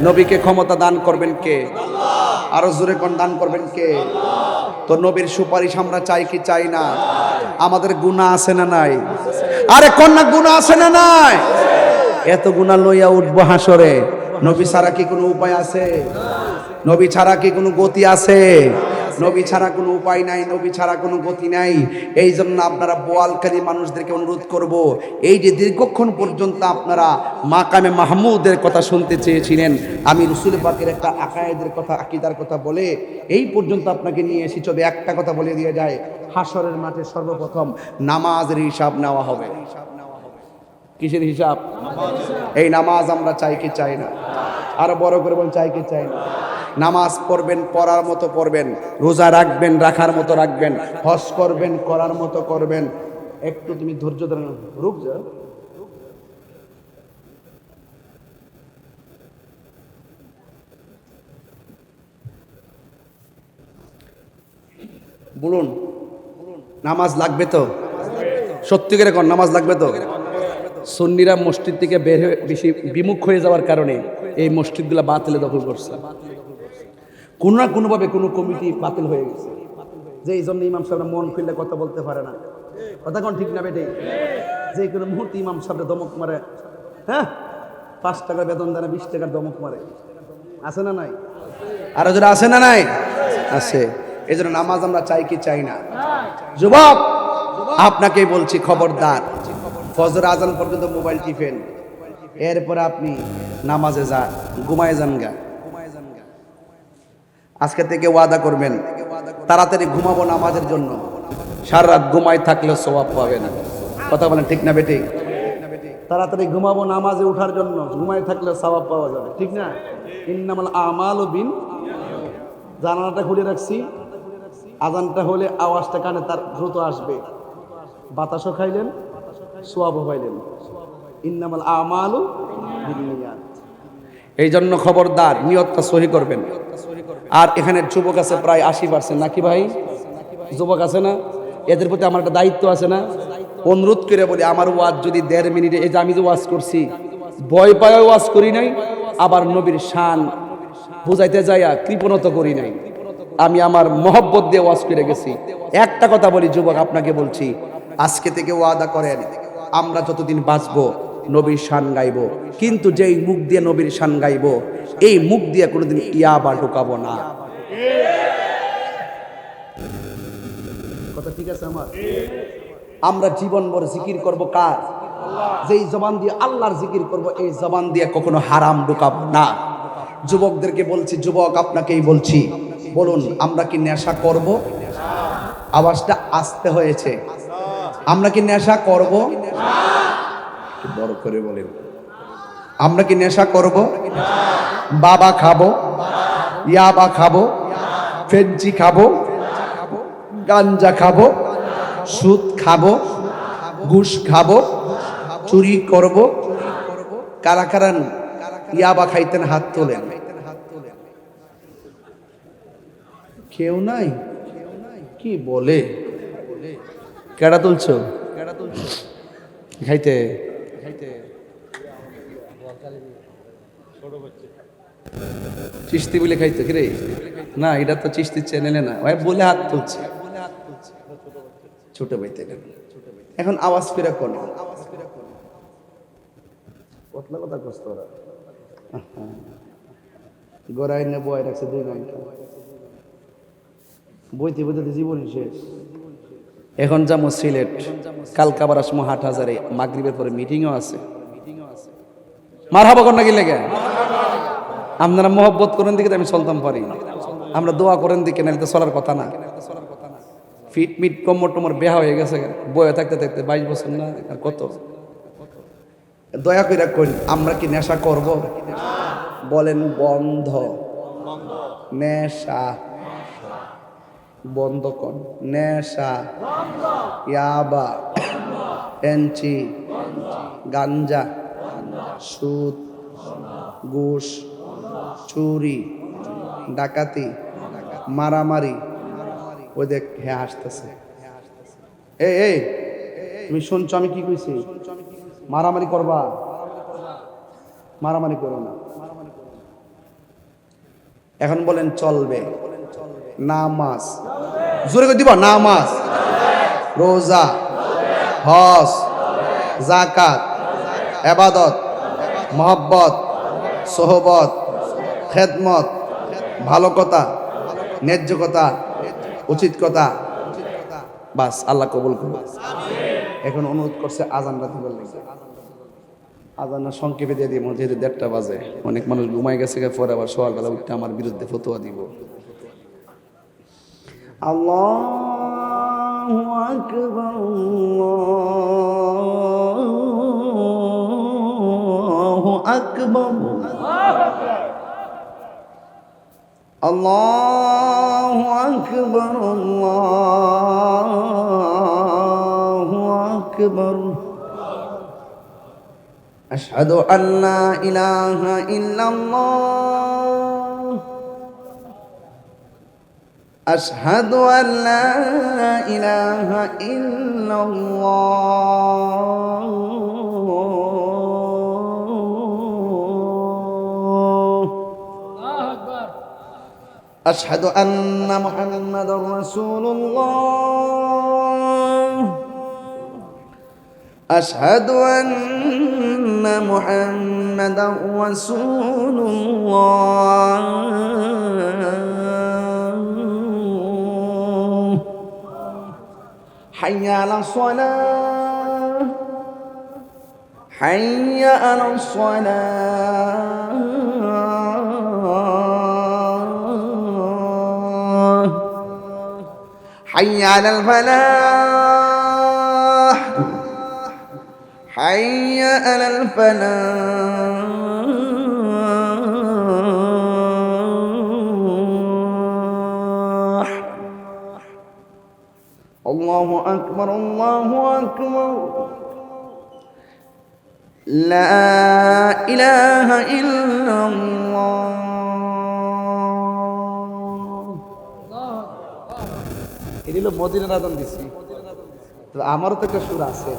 নবীকে ক্ষমতা দান করবেন কে? আরো জোরে কোন দান করবেন কে? তো নবীর সুপারিশ আমরা চাই কি চাই না? আমাদের গুনাহ আছে না নাই? আরে কন্যা গুনাহ আছে না নাই? এত গুনাহ লইয়া উঠবো হাসরে, নবী ছাড়া কি কোনো উপায় আছে? নবী ছাড়া কি কোনো গতি আছে? নবী ছাড়া কোনো উপায় নাই, নবী ছাড়া কোনো গতি নাই। এই জন্য আপনারা বোয়ালকারী মানুষদেরকে অনুরোধ করব, এই যে দীর্ঘক্ষণ পর্যন্ত আপনারা মাকামে মাহমুদের কথা শুনতে চেয়েছিলেন, আমি রসুল পাকের একটা আকায়েদের কথা, আকীদার কথা বলে এই পর্যন্ত আপনাকে নিয়ে এসেছি। তবে একটা কথা বলে দিয়ে যায়, হাসরের মাঠে সর্বপ্রথম নামাজের হিসাব নেওয়া হবে। কিসের হিসাব? এই নামাজ আমরা চাই কি চাই না? আরো বড় করে বলেন, চাই কি চাই না? নামাজ পড়বেন, পড়ার মতো পড়বেন, রোজা রাখবেন, রাখার মতো রাখবেন, হজ করবেন, করার মতো করবেন। একটু তুমি ধৈর্য ধরে রুক যাও। বলুন, নামাজ লাগবে তো? সত্যি করে কোন নামাজ লাগবে তো? সুন্নিরা মসজিদ থেকে বের হয়ে বেশি বিমুখ হয়ে যাওয়ার কারণে এই মসজিদগুলো বাতিলে দখল করছে। কোনো না কোনোভাবে কোনো কমিটি বাতিল হয়ে গেছে, যে এই জন্য ইমাম সাহেবরা মন খুললে কথা বলতে পারে না। কথা কোন ঠিক না বেটে? যে কোনো মুহূর্তে ইমাম সাহেবরা দমক মারে। হ্যাঁ, 5 টাকা বেতন দেয়, 20 টাকার দমক মারে। আছে না নাই? আরো যারা আছে না নাই? আছে। এই জন্য নামাজ আমরা চাই কি চাই না? যুবক আপনাকেই বলছি, খবরদার, ফজর আজান পর্যন্ত মোবাইল টিপেন, এরপরে আপনি নামাজে যান, ঘুমায় যান গা। আজকে থেকে ওয়াদা করবেন, তাড়াতাড়ি ঘুমাবো নামাজের জন্য। সারা রাত ঘুমায় থাকলেও সওয়াব পাবে না। কথা বলেন ঠিক না বেঠিক? তাড়াতাড়ি ঘুমাবো নামাজে ওঠার জন্য, ঘুমায় থাকলে সওয়াব পাওয়া যাবে। ঠিক না? ইন্নামাল আমালু বিন, জানালাটা খুলে রাখছি, আজানটা হলে আওয়াজটা কানে তার দ্রুত আসবে, বাতাসও খাইলেন, সওয়াবও পাইলেন। ইন্নামাল আমালু বিন্নিয়াত। এই জন্য খবরদার, নিয়তটা সহি করবেন। আর এখানে যুবক আছে প্রায় 80%, নাকি ভাই? যুবক আছে না? এদের প্রতি আমার একটা দায়িত্ব আছে না? অনুরোধ করে বলি, আমার ওয়াজ যদি 1.5 মিনিটে, এই যে আমি যে ওয়াজ করছি, ভয় পায় ওয়াজ করি নাই, আবার নবীর শান বুঝাইতে যাইয়া কৃপণতা করি নাই, আমি আমার মহব্বত দিয়ে ওয়াজ করে গেছি। একটা কথা বলি যুবক, আপনাকে বলছি, আজকে থেকে ওয়াদা করেন, আমরা যতদিন বাঁচবো নবীর শান গাইব, কিন্তু যেই মুখ দিয়ে নবীর শান গাইব, এই মুখ দিয়ে কোনোদিন ইয়াবা ঢুকাবো না। কথা ঠিক আছে আমার? আমরা জীবন ভর জিকির করব কার? যেই জবান দিয়ে আল্লাহর জিকির করব, এই জবান দিয়ে কখনো হারাম ঢুকাবো না। যুবকদেরকে বলছি, যুবক আপনাকেই বলছি, বলুন, আমরা কি নেশা করব? আওয়াজটা আসতে হয়েছে। আমরা কি নেশা করব? বড় করে বলেন, আমরা কি নেশা করব? বাবা খাবো, ইয়াবা খাবো, ফেঞ্চি খাবো, গাঞ্জা খাবো, সুদ খাবো, ঘুষ খাবো, চুরি করব। কারা কারা ইয়াবা খাইতেন হাত তোলেন। কেউ নাই? কি বলে কেডা তুলছো খাইতে চিস্তি বলে খাইতো কিরে না এটা তো চিস্তির চ্যানেলে না ভাই বলে হাত তুলছে ছোট ভাইতে এখন আওয়াজ ফিরা কোন কতলা কথা কষ্ট ওরা গড়াই নে বয় রাখছে 2 ঘন্টা বইতে বইতে জীবন শেষ এখন যাবো সিলেট কালকে আবার আসমো হাটহাজারে মাগরিবের পরে মিটিংও আছে মারহাবা কর নাকি লেগে আপনারা মহব্বত করেন দিকে আমি চলতাম পারি আমরা দোয়া করেন দিকে নাহলে তো চলার কথা না ফিট মিট কমর টমর বেহা হয়ে গেছে বয়ে থাকতে থাকতে 22 বছর না আর কত দয়া করে কই আমরা কি নেশা করব বলেন বন্ধ নেশা বন্ধ কর নেশা ইয়াবা এনচি গাঞ্জা সুদ ঘুষ চুরি ডাকাতি মারামারি ওই দেখ হ্যাঁ হাসতেছে এই তুমি শুনছো আমি কি কইছি মারামারি করবা মারামারি করো না এখন বলেন চলবে নামাজ জোরে করে দিব নামাজ রোজা হজ যাকাত ইবাদত মহব্বত সোহবত খেদমত ভালো কথা ন্যায্য কথা উচিত কথা বাস আল্লাহ কবুল করুন এখন অনুরোধ করছে আজানটা দিবার লাগবে আজানের সংক্ষেপে দিয়ে দিব যেহেতু 1:30 বাজে অনেক মানুষ ঘুমাই গেছে পরে আবার সকালবেলা উঠে আমার বিরুদ্ধে ফতোয়া দিব আল্লাহু আকবার আল্লাহু আকবার আল্লাহু আকবার আল্লাহু আকবার আশহাদু আল্লা ইলাহা ইল্লাল্লাহ আশহাদু আল্লা ইলাহা ইল্লাল্লাহ أشهد أن محمد رسول الله أشهد أن محمد رسول الله حي على الصلاة حي على الصلاة حي على الفلاح حي على الفلاح الله أكبر الله أكبر لا إله إلا الله এটি হলো মদিনার আযান দিছি তো আমারও তো একটা সূরা আছে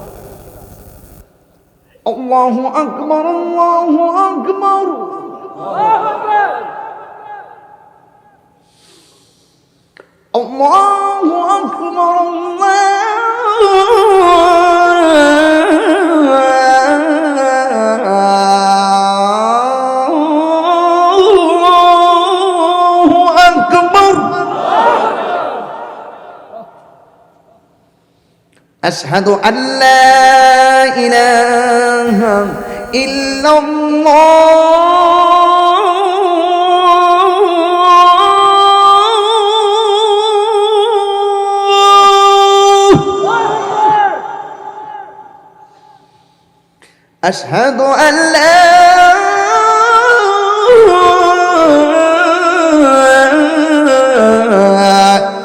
আল্লাহু আকবার আল্লাহু আকবার আল্লাহু আকবার আল্লাহু আকবার أشهد أن لا إله إلا الله أشهد أن لا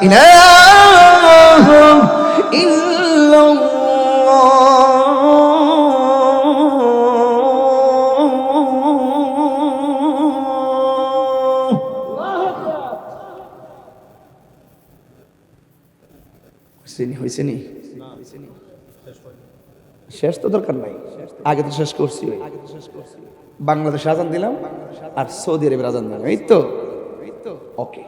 إله إلا الله হয়েছে নি? শেষ তো দরকার নাই, আগে তো শেষ করছি। বাংলাদেশে আজান দিলাম আর সৌদি আরবের আজান দিলাম, এই তো। ওকে,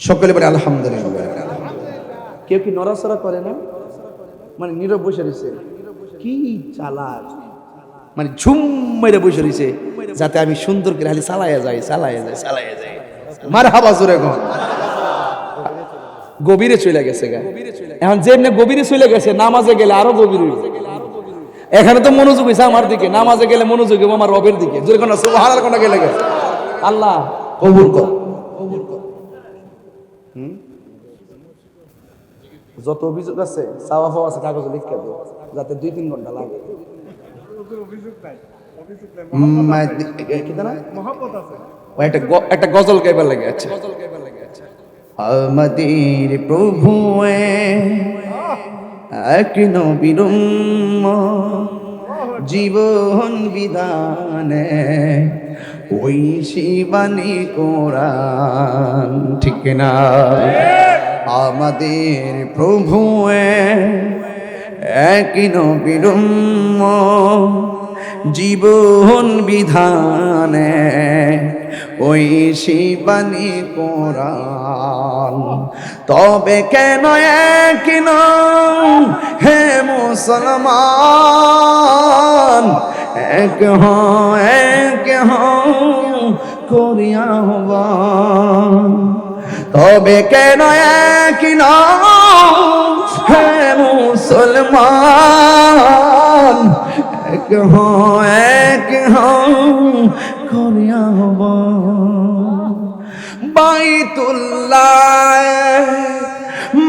সকলে বলে আলহামদুলিল্লাহ। কেউ কি নড়াচড়া করে না? মানে নীরব বসে রয়েছে, কি চালাক, মানে ঝুম মেরে বসে রয়েছে যাতে আমি সুন্দর করে খালি চালাইয়া যাই। মারহাবা জোরে গো। গভীরে চলে গেছে গা, এখন যেমনি গভীরে চলে গেছে, নামাজে গেলে আরো গভীর হইবে। এখানে তো মনোযোগ হয়েছে আমার দিকে, নামাজে গেলে মনোযোগ হবে আমার রবের দিকে। জোরে কোন সুবহানাল্লাহ কোন গেলে গেছে। আল্লাহ কবুল কর। যত অভিযোগ আছে চাওয়া পাওয়া আছে কাগজে লিখে দেবো, যাতে 2-3 ঘন্টা লাগে। একটা গজল গাইবার লাগে। আচ্ছা, আমাদের প্রভু এক নবীর জীবন বিধানে ওই শিবানী কোরআন, ঠিক না? আমাদের প্রভু এক নবীর জীবন বিধানে ওই শিবানী কোরআন। তবে কেন এক হে মুসলমান, এক করিয়া আহ্বান। তবে কেন এক হে মুসলমান, এক করিয়া আহ্বান। বাইতুল্লাহ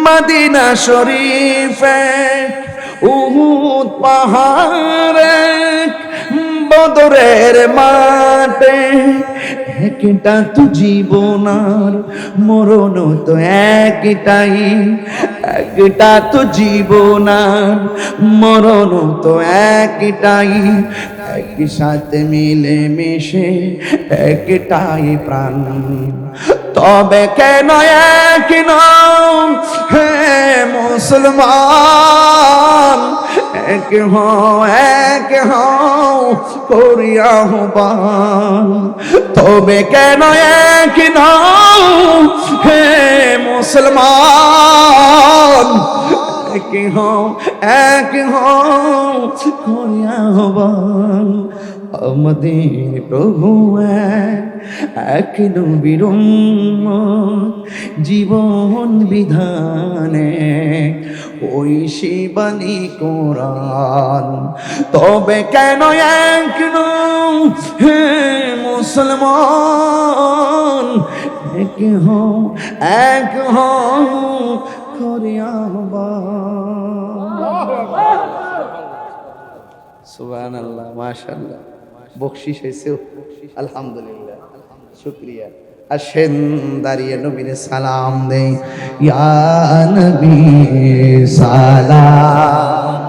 মদিনা শরীফে উহুদ পাহাড়ে বদরের মাঠে একটা তো জীবন আর মরণ তো একটাই, একটা তো জীবন আর মরণ তো একটাই, একসাথে মিলে মিশে একটাই প্রাণ। তবে কেন এক হে মুসলমান, এক করিয়া আহ্বান। তবে কেন এক হে মুসলমান, এক করিয়া আহ্বান। আমাদের প্রভু এক নবীর জীবন বিধানে ওই শিবানী কোরআন। তবে কেন এক হে মুসলমান, এক করিয়া আহ্বান। সুবহানাল্লাহ, মাশাআল্লাহ, বকশিশ হয়েছে, আলহামদুলিল্লাহ, শুকরিয়া। আসেন দাঁড়িয়ে নবীর সালাম দেই। ইয়া নবী সালাম।